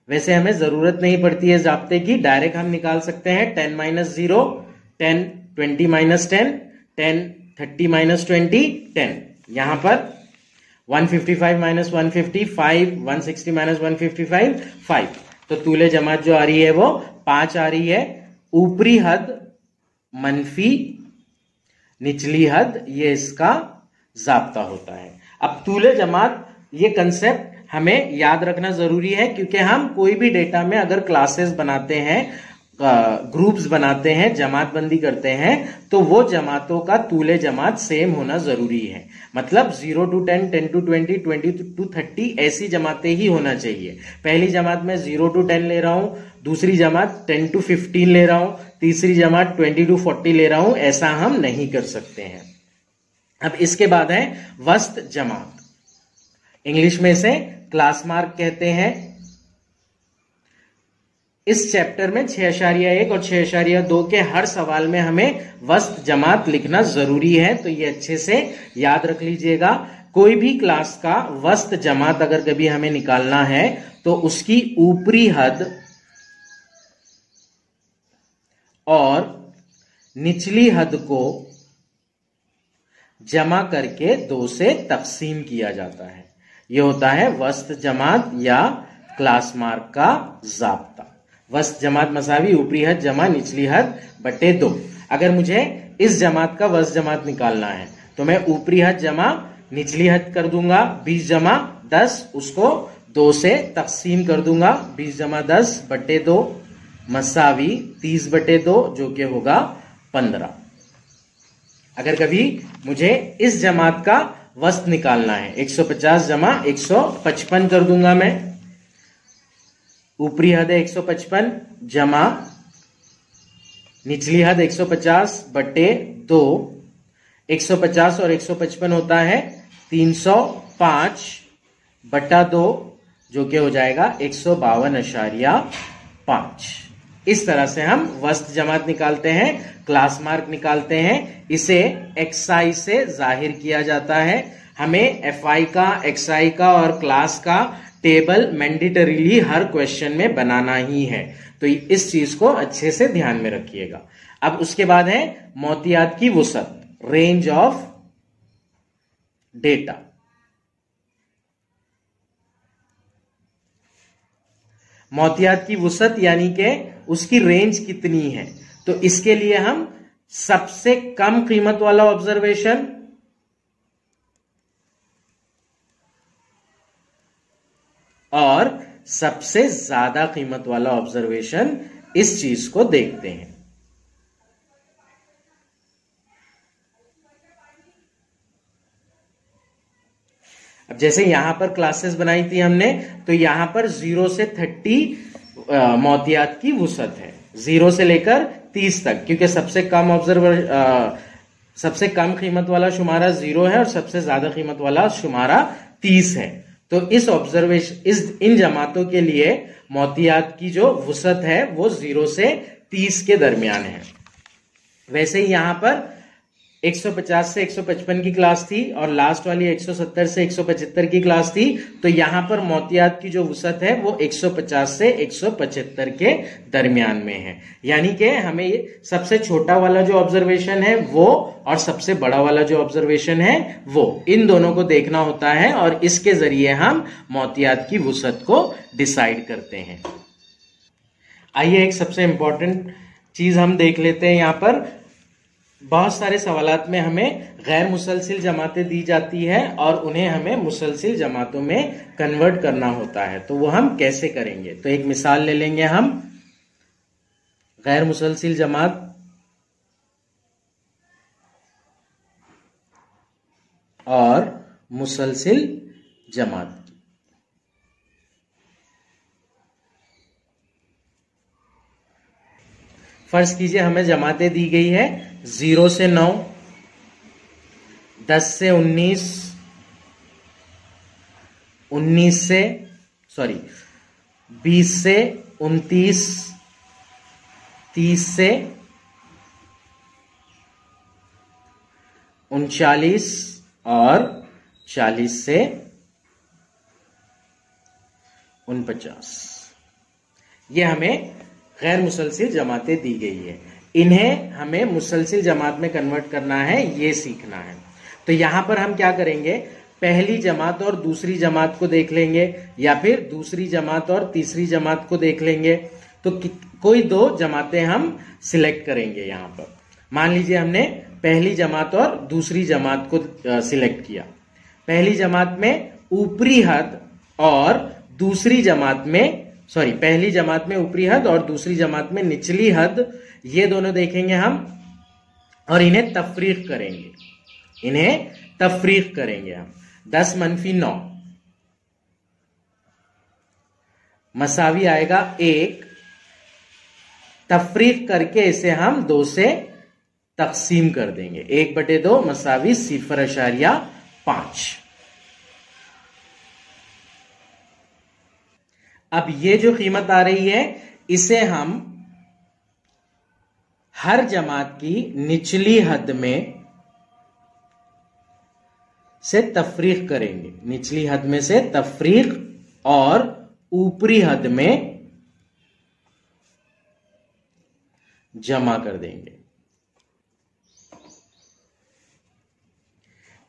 वैसे हमें जरूरत नहीं पड़ती है जाब्ते की, डायरेक्ट हम निकाल सकते हैं 10 - 0, 10, 20 - 10, 10, 30 - 20, 10। यहां पर 155 - 150 5, 160 - 155 5। तो तूले जमात जो आ रही है वो 5 आ रही है। ऊपरी हद -, निचली हद, ये इसका जाब्ता होता है। अब तूले जमात, ये कंसेप्ट हमें याद रखना जरूरी है, क्योंकि हम कोई भी डेटा में अगर क्लासेस बनाते हैं, ग्रुप्स बनाते हैं, जमात बंदी करते हैं, तो वो जमातों का तूले जमात सेम होना जरूरी है। मतलब 0 to 10, 10 to 20, 20 to 30 ऐसी जमातें ही होना चाहिए। पहली जमात में 0 to 10 ले रहा हूं, दूसरी जमात 10 to 15 ले रहा हूं, तीसरी जमात 20 to 40 ले रहा हूं, ऐसा हम नहीं कर सकते हैं। अब इसके बाद है वस्त जमात, इंग्लिश में इसे क्लास मार्क कहते हैं। इस चैप्टर में 6.1 और 6.2 के हर सवाल में हमें वस्त जमात लिखना जरूरी है, तो ये अच्छे से याद रख लीजिएगा। कोई भी क्लास का वस्त जमात अगर कभी हमें निकालना है तो उसकी ऊपरी हद और निचली हद को जमा करके 2 से तकसीम किया जाता है। यह होता है वस्त जमात या क्लास मार्क का जाब्ता। वस्त जमात मसावी ऊपरी हद जमा निचली हद बटे 2। अगर मुझे इस जमात का वस्त जमात निकालना है तो मैं ऊपरी हद जमा निचली हद कर दूंगा, 20 जमा 10, उसको 2 से तकसीम कर दूंगा, 20 जमा 10 बटे 2 मसावी 30 बटे 2, जो कि होगा 15। अगर कभी मुझे इस जमात का वस्त निकालना है, 150 जमा 155 कर दूंगा मैं, ऊपरी हद है 155 जमा निचली हद 150 बटे 2, 150 और 155 होता है 305 बटा 2, जो कि हो जाएगा 152.5। इस तरह से हम वस्त जमात निकालते हैं, क्लास मार्क निकालते हैं। इसे एक्सआई से जाहिर किया जाता है। हमें एफआई का, एक्सआई का और क्लास का टेबल मैंडेटरीली हर क्वेश्चन में बनाना ही है, तो इस चीज को अच्छे से ध्यान में रखिएगा। अब उसके बाद है मोतियात की वुसअत, रेंज ऑफ डेटा। मोतियात की वुसअत यानी कि उसकी रेंज कितनी है, तो इसके लिए हम सबसे कम कीमत वाला ऑब्जर्वेशन और सबसे ज्यादा कीमत वाला ऑब्जर्वेशन, इस चीज को देखते हैं। अब जैसे यहां पर क्लासेस बनाई थी हमने, तो यहां पर 0 से 30 मोतियात की वुसअत है, 0 से लेकर 30 तक, क्योंकि सबसे कम कीमत वाला शुमारा 0 है और सबसे ज्यादा कीमत वाला शुमारा 30 है। तो इस ऑब्जर्वेशन, इन जमातों के लिए मोतियात की जो वुसअत है वो 0 से 30 के दरमियान है। वैसे ही यहां पर 150 से 155 की क्लास थी और लास्ट वाली 170 से 175 की क्लास थी, तो यहां पर मोतियात की जो वुसअत है वो 150 से 175 के दरमियान में है। यानी कि हमें सबसे छोटा वाला जो ऑब्जर्वेशन है वो और सबसे बड़ा वाला जो ऑब्जर्वेशन है वो, इन दोनों को देखना होता है और इसके जरिए हम मोतियात की वुसअत को डिसाइड करते हैं। आइए एक सबसे इंपॉर्टेंट चीज हम देख लेते हैं। यहां पर बहुत सारे सवालात में हमें गैर मुसलसिल जमातें दी जाती है और उन्हें हमें मुसलसिल जमातों में कन्वर्ट करना होता है, तो वो हम कैसे करेंगे। तो एक मिसाल ले लेंगे हम, गैर मुसलसिल जमात और मुसलसिल जमात। फर्ज कीजिए हमें जमातें दी गई है 0 से 9, 10 से 19, 20 से 29, 30 से 39 और 40 से 49। ये हमें गैर मुसलसिल जमातें दी गई है, इन्हें हमें मुसलसिल जमात में कन्वर्ट करना है, ये सीखना है। तो यहां पर हम क्या करेंगे, पहली जमात और दूसरी जमात को देख लेंगे या फिर दूसरी जमात और तीसरी जमात को देख लेंगे। तो कोई 2 जमातें हम सिलेक्ट करेंगे। यहां पर मान लीजिए हमने पहली जमात और दूसरी जमात को सिलेक्ट किया। पहली जमात में ऊपरी हद और दूसरी जमात में पहली जमात में ऊपरी हद और दूसरी जमात में निचली हद, ये दोनों देखेंगे हम और इन्हें तफरीक करेंगे हम। 10 - 9 मसावी आएगा 1, तफरीक करके इसे हम 2 से तकसीम कर देंगे। 1/2 मसावी 0.5। अब ये जो कीमत आ रही है इसे हम हर जमात की निचली हद में से तफरीक करेंगे, निचली हद में से तफरीक और ऊपरी हद में जमा कर देंगे।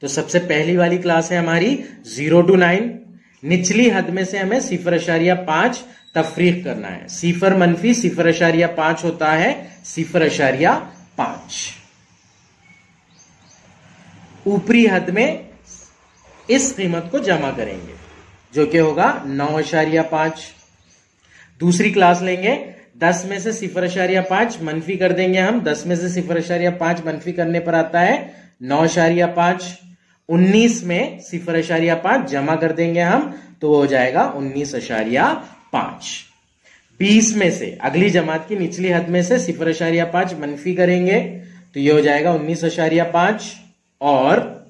तो सबसे पहली वाली क्लास है हमारी 0 to 9। निचली हद में से हमें 0.5 तफरीक करना है। 0 - 0.5 होता है 0.5। ऊपरी हद में इस कीमत को जमा करेंगे जो कि होगा 9.5। दूसरी क्लास लेंगे, 10 में से 0.5 मनफी कर देंगे हम। 10 में से 0.5 मनफी करने पर आता है 9.5। 19 में 0.5 जमा कर देंगे हम तो वो हो जाएगा 19.5। 20 में से अगली जमात की निचली हद में से 0.5 मनफी करेंगे तो ये हो जाएगा 19.5 और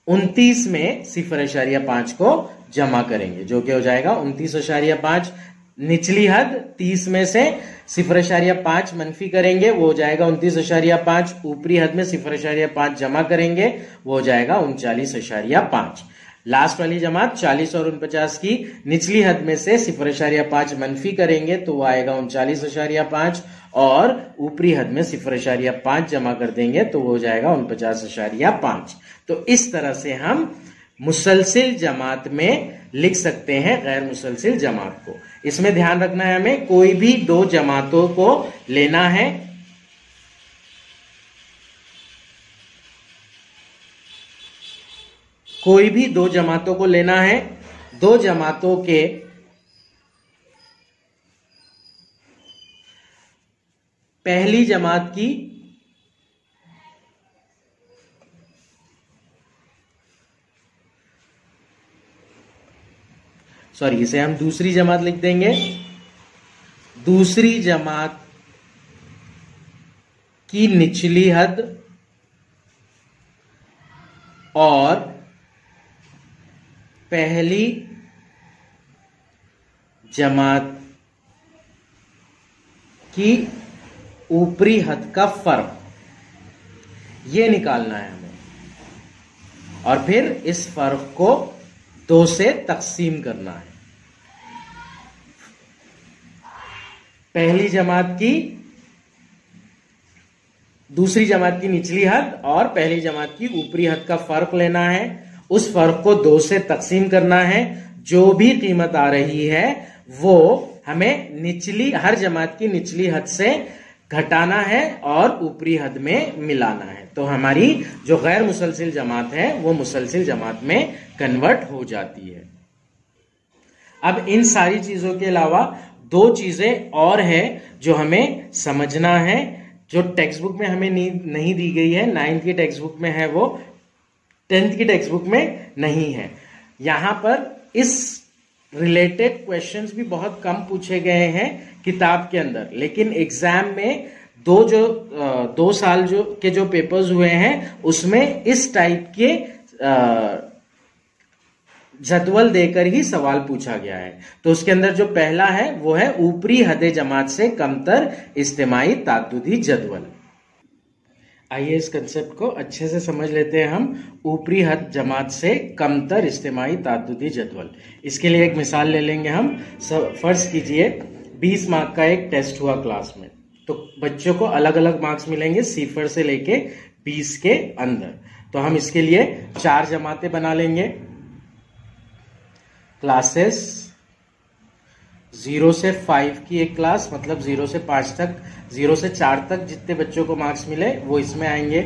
29 में 0.5 को जमा करेंगे जो कि हो जाएगा 29.5। निचली हद 30 में से 0.5 मनफी करेंगे वो हो जाएगा 29.5। ऊपरी हद में 0.5 जमा करेंगे वो हो जाएगा 39.5। लास्ट वाली जमात 40 और 49 की निचली हद में से 0.5 मनफी करेंगे तो वो आएगा 39.5 और ऊपरी हद में 0.5 जमा कर देंगे तो वो हो जाएगा 49.5। तो इस तरह से हम मुसलसिल जमात में लिख सकते हैं गैर मुसलसिल जमात को। इसमें ध्यान रखना है हमें कोई भी 2 जमातों को लेना है, कोई भी 2 जमातों को लेना है। 2 जमातों के पहली जमात की इसे हम दूसरी जमात लिख देंगे। दूसरी जमात की निचली हद और पहली जमात की ऊपरी हद का फर्क ये निकालना है हमें और फिर इस फर्क को 2 से तकसीम करना है। पहली जमात की दूसरी जमात की निचली हद और पहली जमात की ऊपरी हद का फर्क लेना है, उस फर्क को 2 से तकसीम करना है। जो भी कीमत आ रही है वो हमें हर जमात की निचली हद से घटाना है और ऊपरी हद में मिलाना है। तो हमारी जो गैर मुसलसिल जमात है वो मुसलसिल जमात में कन्वर्ट हो जाती है। अब इन सारी चीजों के अलावा 2 चीजें और है जो हमें समझना है, जो टेक्स्ट बुक में हमें नहीं दी गई है। 9th की टेक्स्ट बुक में है, वो 10th की टेक्स्ट बुक में नहीं है। यहां पर इस रिलेटेड क्वेश्चंस भी बहुत कम पूछे गए हैं किताब के अंदर, लेकिन एग्जाम में 2 साल के जो पेपर्स हुए हैं उसमें इस टाइप के जदवल देकर ही सवाल पूछा गया है। तो उसके अंदर जो पहला है वो है ऊपरी हद जमात से कमतर इज्तिमाई ताद्दुदी जदवल। आइए इस कंसेप्ट को अच्छे से समझ लेते हैं हम। ऊपरी हद जमात से कमतर इज्तिमाई ताद्दुदी जदवल, इसके लिए एक मिसाल ले लेंगे हम। फर्ज कीजिए 20 मार्क का एक टेस्ट हुआ क्लास में, तो बच्चों को अलग अलग मार्क्स मिलेंगे 0 से लेके 20 के अंदर। तो हम इसके लिए 4 जमातें बना लेंगे। क्लासेस 0 से 5 की एक क्लास, मतलब 0 से 5 तक, 0 से 4 तक जितने बच्चों को मार्क्स मिले वो इसमें आएंगे।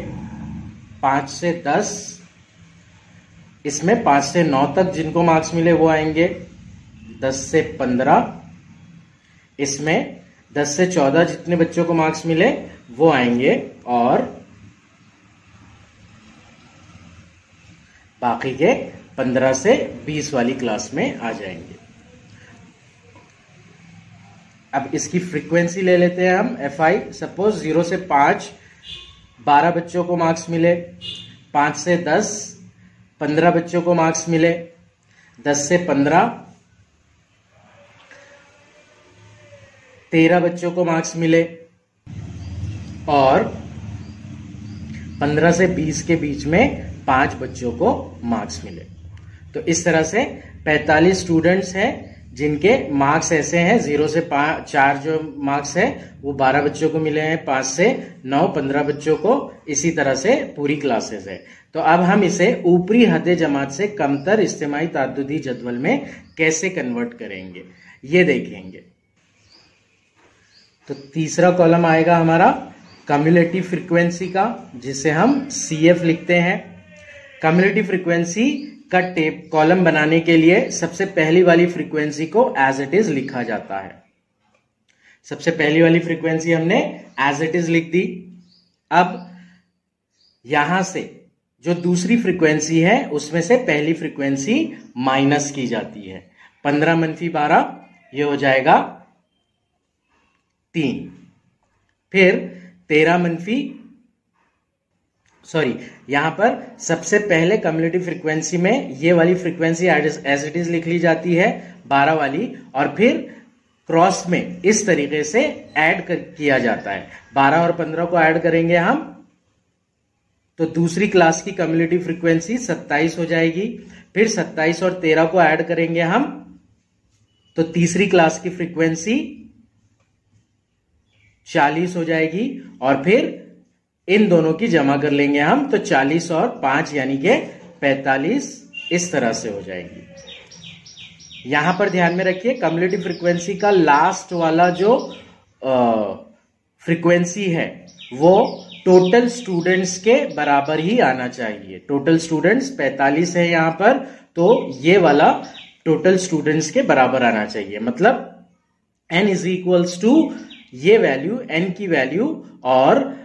5 से 10 इसमें, 5 से 9 तक जिनको मार्क्स मिले वो आएंगे। 10 से 15 इसमें, 10 से 14 जितने बच्चों को मार्क्स मिले वो आएंगे, और बाकी के 15 से 20 वाली क्लास में आ जाएंगे। अब इसकी फ्रीक्वेंसी ले लेते हैं हम FI। सपोज 0 से 5 12 बच्चों को मार्क्स मिले, 5 से 10 15 बच्चों को मार्क्स मिले, 10 से 15 13 बच्चों को मार्क्स मिले, और 15 से 20 के बीच में 5 बच्चों को मार्क्स मिले। तो इस तरह से 45 स्टूडेंट्स हैं जिनके मार्क्स ऐसे हैं। 0 से 4 जो मार्क्स है वो 12 बच्चों को मिले हैं, 5 से 9 15 बच्चों को, इसी तरह से पूरी क्लासेस है। तो अब हम इसे ऊपरी हद जमात से कमतर इज्तिमाई ताद्दुदी जदवल में कैसे कन्वर्ट करेंगे ये देखेंगे। तो तीसरा कॉलम आएगा हमारा कम्युलेटिव फ्रीक्वेंसी का, जिसे हम CF लिखते हैं। कम्युलेटिव फ्रीक्वेंसी का कॉलम बनाने के लिए सबसे पहली वाली फ्रीक्वेंसी को एज इट इज लिखा जाता है। सबसे पहली वाली फ्रीक्वेंसी हमने एज इट इज लिख दी। अब यहां से जो दूसरी फ्रीक्वेंसी है उसमें से पहली फ्रीक्वेंसी माइनस की जाती है। 15 - 12 ये हो जाएगा 3। फिर 13 यहां पर सबसे पहले कम्युलेटिव फ्रीक्वेंसी में ये वाली फ्रीक्वेंसी एज इट इज लिख ली जाती है 12 वाली, और फिर क्रॉस में इस तरीके से ऐड किया जाता है। 12 और 15 को ऐड करेंगे हम तो दूसरी क्लास की कम्युलेटिव फ्रीक्वेंसी 27 हो जाएगी। फिर 27 और 13 को ऐड करेंगे हम तो तीसरी क्लास की फ्रीक्वेंसी 40 हो जाएगी, और फिर इन दोनों की जमा कर लेंगे हम तो 40 और 5 यानी के 45 इस तरह से हो जाएगी। यहां पर ध्यान में रखिए कम्युलेटिव फ्रीक्वेंसी का लास्ट वाला जो फ्रीक्वेंसी है वो टोटल स्टूडेंट्स के बराबर ही आना चाहिए। टोटल स्टूडेंट्स 45 है यहां पर, तो ये वाला टोटल स्टूडेंट्स के बराबर आना चाहिए। मतलब n इज इक्वल्स टू ये वैल्यू, n की वैल्यू और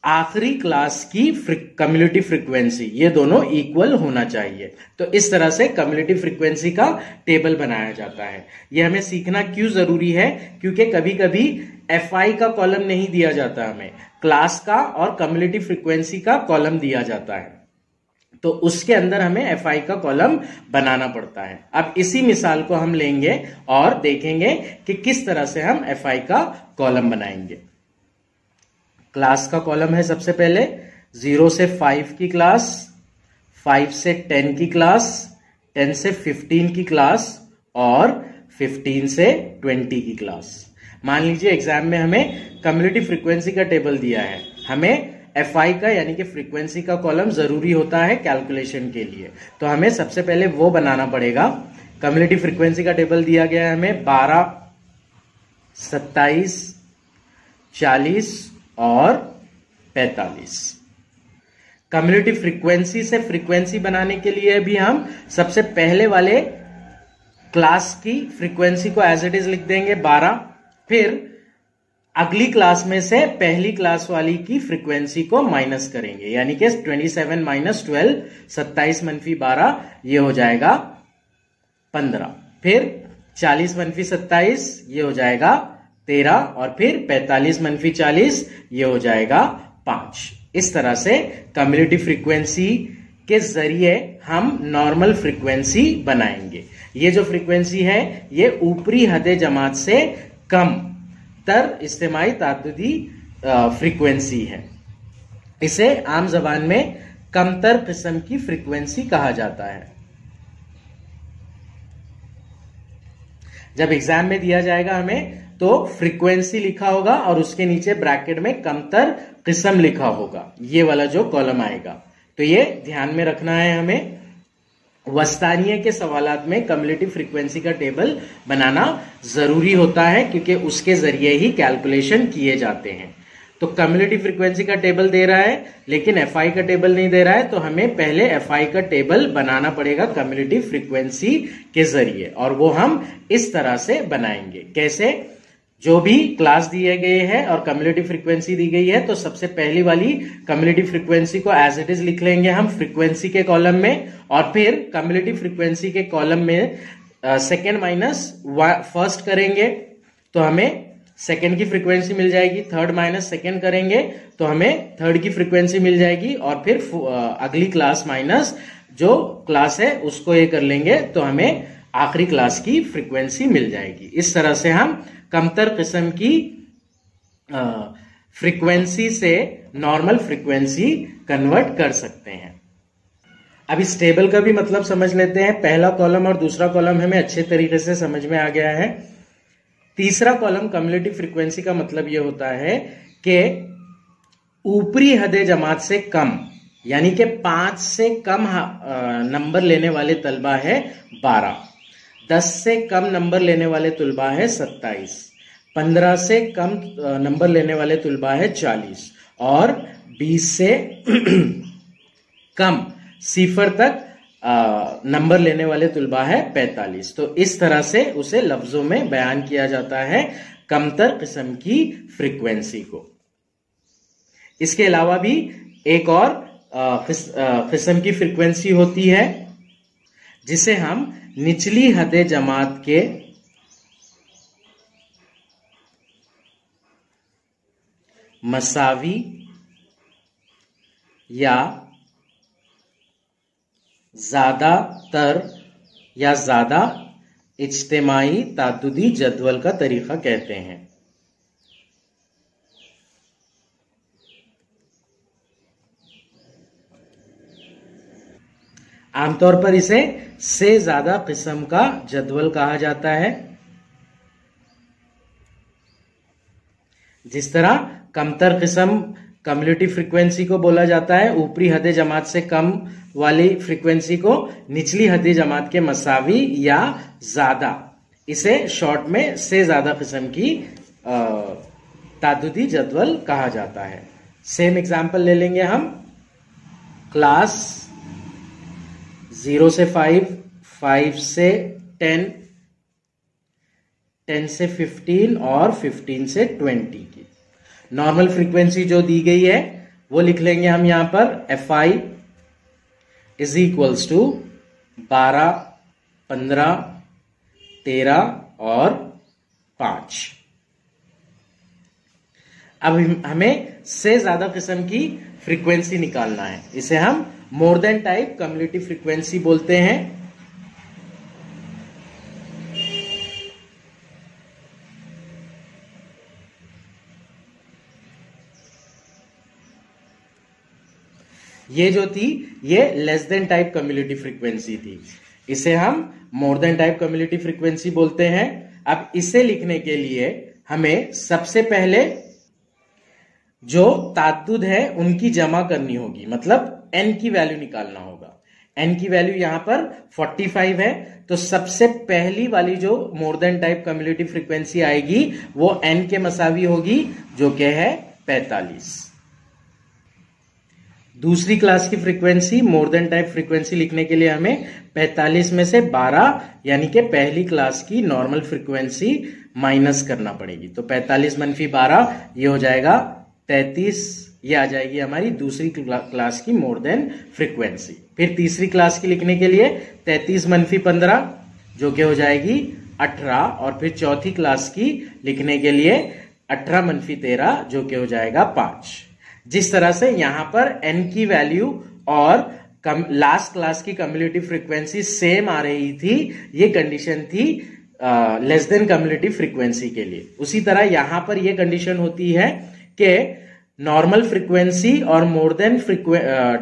आखिरी क्लास की कम्युलेटिव फ्रीक्वेंसी, ये दोनों इक्वल होना चाहिए। तो इस तरह से कम्युलेटिव फ्रीक्वेंसी का टेबल बनाया जाता है। ये हमें सीखना क्यों जरूरी है, क्योंकि कभी कभी FI का कॉलम नहीं दिया जाता, हमें क्लास का और कम्युलेटिव फ्रीक्वेंसी का कॉलम दिया जाता है, तो उसके अंदर हमें FI का कॉलम बनाना पड़ता है। अब इसी मिसाल को हम लेंगे और देखेंगे कि किस तरह से हम FI का कॉलम बनाएंगे। क्लास का कॉलम है सबसे पहले 0 से 5 की क्लास, 5 से 10 की क्लास, 10 से 15 की क्लास और 15 से 20 की क्लास। मान लीजिए एग्जाम में हमें कम्युलेटिव फ्रीक्वेंसी का टेबल दिया है, हमें FI का यानी कि फ्रीक्वेंसी का कॉलम जरूरी होता है कैलकुलेशन के लिए, तो हमें सबसे पहले वो बनाना पड़ेगा। कम्युलेटिव फ्रीक्वेंसी का टेबल दिया गया है हमें 12, 27, 40 और 45। कम्युलेटिव फ्रीक्वेंसी से फ्रीक्वेंसी बनाने के लिए भी हम सबसे पहले वाले क्लास की फ्रीक्वेंसी को एज इट इज लिख देंगे 12, फिर अगली क्लास में से पहली क्लास वाली की फ्रीक्वेंसी को माइनस करेंगे, यानी कि 27 - 12, 27 - 12 ये हो जाएगा 15, फिर 40 - 27 ये हो जाएगा 13, और फिर 45 - 40 ये हो जाएगा 5। इस तरह से कम्युलेटिव फ्रीक्वेंसी के जरिए हम नॉर्मल फ्रीक्वेंसी बनाएंगे। ये जो फ्रीक्वेंसी है ये ऊपरी हद जमात से कम तर इज्तिमाई ताद्दुदी फ्रीक्वेंसी है। इसे आम जबान में कमतर किस्म की फ्रीक्वेंसी कहा जाता है। जब एग्जाम में दिया जाएगा हमें तो फ्रीक्वेंसी लिखा होगा और उसके नीचे ब्रैकेट में कमतर किस्म लिखा होगा, ये वाला जो कॉलम आएगा। तो ये ध्यान में रखना है हमें। वस्तानिया के सवालात में कम्युलेटिव फ्रीक्वेंसी का टेबल बनाना जरूरी होता है, क्योंकि उसके जरिए ही कैलकुलेशन किए जाते हैं। तो कम्युलेटिव फ्रीक्वेंसी का टेबल दे रहा है लेकिन एफआई का टेबल नहीं दे रहा है, तो हमें पहले एफआई का टेबल बनाना पड़ेगा कम्युलेटिव फ्रीक्वेंसी के जरिए, और वो हम इस तरह से बनाएंगे। कैसे? जो भी क्लास दिए गए हैं और कम्युलेटिव फ्रीक्वेंसी दी गई है, तो सबसे पहली वाली कम्युलेटिव फ्रीक्वेंसी को एज इट इज लिख लेंगे हम फ्रीक्वेंसी के कॉलम में, और फिर कम्युलेटिव फ्रीक्वेंसी के कॉलम में सेकेंड माइनस फर्स्ट करेंगे तो हमें सेकेंड की फ्रीक्वेंसी मिल जाएगी, थर्ड माइनस सेकेंड करेंगे तो हमें थर्ड की फ्रीक्वेंसी मिल जाएगी, और फिर अगली क्लास माइनस जो क्लास है उसको ये कर लेंगे तो हमें आखिरी क्लास की फ्रीक्वेंसी मिल जाएगी। इस तरह से हम कमतर किस्म की फ्रीक्वेंसी से नॉर्मल फ्रीक्वेंसी कन्वर्ट कर सकते हैं। अब इस टेबल का भी मतलब समझ लेते हैं। पहला कॉलम और दूसरा कॉलम हमें अच्छे तरीके से समझ में आ गया है। तीसरा कॉलम कम्युलेटिव फ्रीक्वेंसी का मतलब यह होता है कि ऊपरी हदे जमात से कम, यानी कि 5 से कम नंबर लेने वाले तलबा है 12, 10 से कम नंबर लेने वाले तुलबा है 27, 15 से कम नंबर लेने वाले तुलबा है 40, और 20 से कम सिफर तक नंबर लेने वाले तुलबा है 45। तो इस तरह से उसे लफ्जों में बयान किया जाता है कमतर किस्म की फ्रीक्वेंसी को। इसके अलावा भी एक और किस्म की फ्रीक्वेंसी होती है जिसे हम निचली हदे जमात के मसावी या ज्यादातर या ज्यादा इज्तिमाई ताद्दुदी जदवल का तरीका कहते हैं। आमतौर पर इसे से ज्यादा किस्म का जदवल कहा जाता है। जिस तरह कमतर किस्म कम्युलेटिव फ्रीक्वेंसी को बोला जाता है, ऊपरी हदे जमात से कम वाली फ्रीक्वेंसी को निचली हदे जमात के मसावी या ज्यादा, इसे शॉर्ट में से ज्यादा किस्म की ताद्दुदी जदवल कहा जाता है। सेम एग्जांपल ले लेंगे हम। क्लास 0 से 5, 5 से 10, 10 से 15 और 15 से 20 की नॉर्मल फ्रीक्वेंसी जो दी गई है वो लिख लेंगे हम यहां पर। FI इज इक्वल्स टू 12, 15, 13 और 5। अब हमें से ज्यादा किस्म की फ्रीक्वेंसी निकालना है। इसे हम मोर देन टाइप कम्युलेटिव फ्रीक्वेंसी बोलते हैं। ये जो थी ये less than type cumulative frequency थी, इसे हम मोर देन टाइप कम्युलेटिव फ्रीक्वेंसी बोलते हैं। अब इसे लिखने के लिए हमें सबसे पहले जो ताद्दुद है उनकी जमा करनी होगी, मतलब n की वैल्यू निकालना होगा। n की वैल्यू यहां पर 45 है, तो सबसे पहली वाली जो मोर देन टाइप कम्युलेटिव फ्रीक्वेंसी आएगी वो n के मसावी होगी, जो कि है 45। दूसरी क्लास की फ्रीक्वेंसी मोर देन टाइप फ्रीक्वेंसी लिखने के लिए हमें 45 में से 12 यानी कि पहली क्लास की नॉर्मल फ्रीक्वेंसी माइनस करना पड़ेगी। तो 45 - 12 ये हो जाएगा 33। ये आ जाएगी हमारी दूसरी क्लास की मोर देन फ्रीक्वेंसी। फिर तीसरी क्लास की लिखने के लिए 33 - 15 जो कि हो जाएगी 18, और फिर चौथी क्लास की लिखने के लिए 18 - 13 जो कि हो जाएगा 5। जिस तरह से यहां पर n की वैल्यू और लास्ट क्लास की कम्युलेटिव फ्रीक्वेंसी सेम आ रही थी, ये कंडीशन थी लेस देन कम्युलेटिव फ्रीक्वेंसी के लिए। उसी तरह यहां पर यह कंडीशन होती है कि नॉर्मल फ्रीक्वेंसी और मोर देन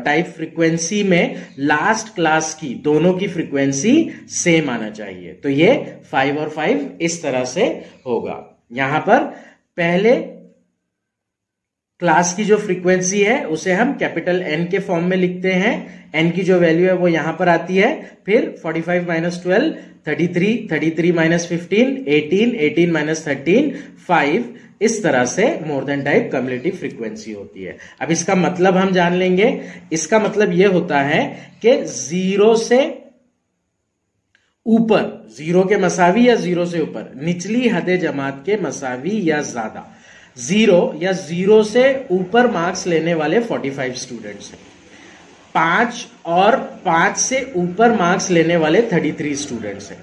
टाइप फ्रीक्वेंसी में लास्ट क्लास की दोनों की फ्रीक्वेंसी सेम आना चाहिए। तो ये 5 और 5 इस तरह से होगा। यहां पर पहले क्लास की जो फ्रीक्वेंसी है उसे हम कैपिटल N के फॉर्म में लिखते हैं। N की जो वैल्यू है वो यहां पर आती है। फिर 45 माइनस 12 33, 33 माइनस 15 18, 18 माइनस 13 5। इस तरह से मोर देन टाइप कम्युलेटिव फ्रीक्वेंसी होती है। अब इसका मतलब हम जान लेंगे। इसका मतलब यह होता है कि जीरो से ऊपर, जीरो के मसावी या जीरो से ऊपर, निचली हद जमात के मसावी या ज्यादा, जीरो या जीरो से ऊपर मार्क्स लेने वाले 45 स्टूडेंट्स हैं। 5 और 5 से ऊपर मार्क्स लेने वाले 33 स्टूडेंट्स हैं।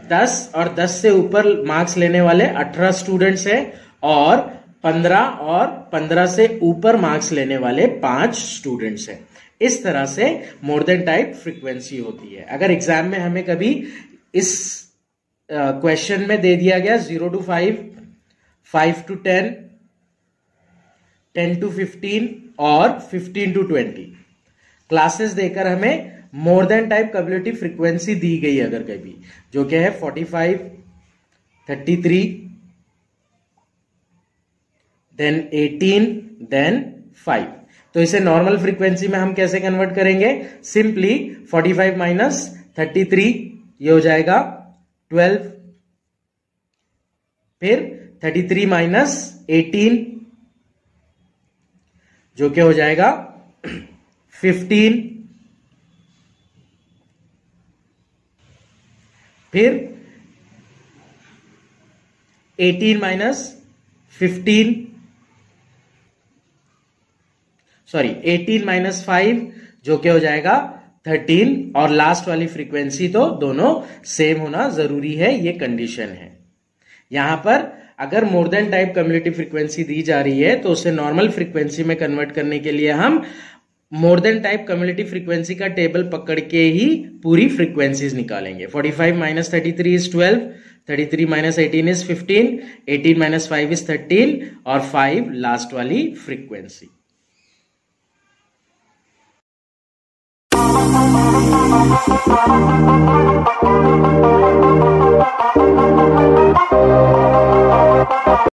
10 और 10 से ऊपर मार्क्स लेने वाले 18 स्टूडेंट्स हैं। और 15 और 15 से ऊपर मार्क्स लेने वाले 5 स्टूडेंट्स हैं। इस तरह से मोर देन टाइप फ्रीक्वेंसी होती है। अगर एग्जाम में हमें कभी इस क्वेश्चन में दे दिया गया 0 to 5, 5 to 10, 10 to 15 और 15 to 20 क्लासेस देकर हमें more than type cumulative frequency दी गई अगर कभी, जो कि है 45, 33, देन 18, देन 5, तो इसे नॉर्मल फ्रीक्वेंसी में हम कैसे कन्वर्ट करेंगे? सिंपली 45 माइनस 33 ये हो जाएगा 12, फिर 33 माइनस 18 जो कि हो जाएगा 15, फिर 18 माइनस 15, सॉरी 18 माइनस 5 जो कि हो जाएगा 13, और लास्ट वाली फ्रीक्वेंसी तो दोनों सेम होना जरूरी है, ये कंडीशन है। यहां पर अगर more than type cumulative frequency दी जा रही है तो उसे नॉर्मल फ्रीक्वेंसी में कन्वर्ट करने के लिए हम मोर देन टाइप कम्युलेटिव फ्रीक्वेंसी का टेबल पकड़ के ही पूरी फ्रीक्वेंसीज निकालेंगे। 45 minus 33 is 12, 33 minus 18 is 15, 18 minus 5 is 13 और 5 लास्ट वाली फ्रीक्वेंसी। Thank you.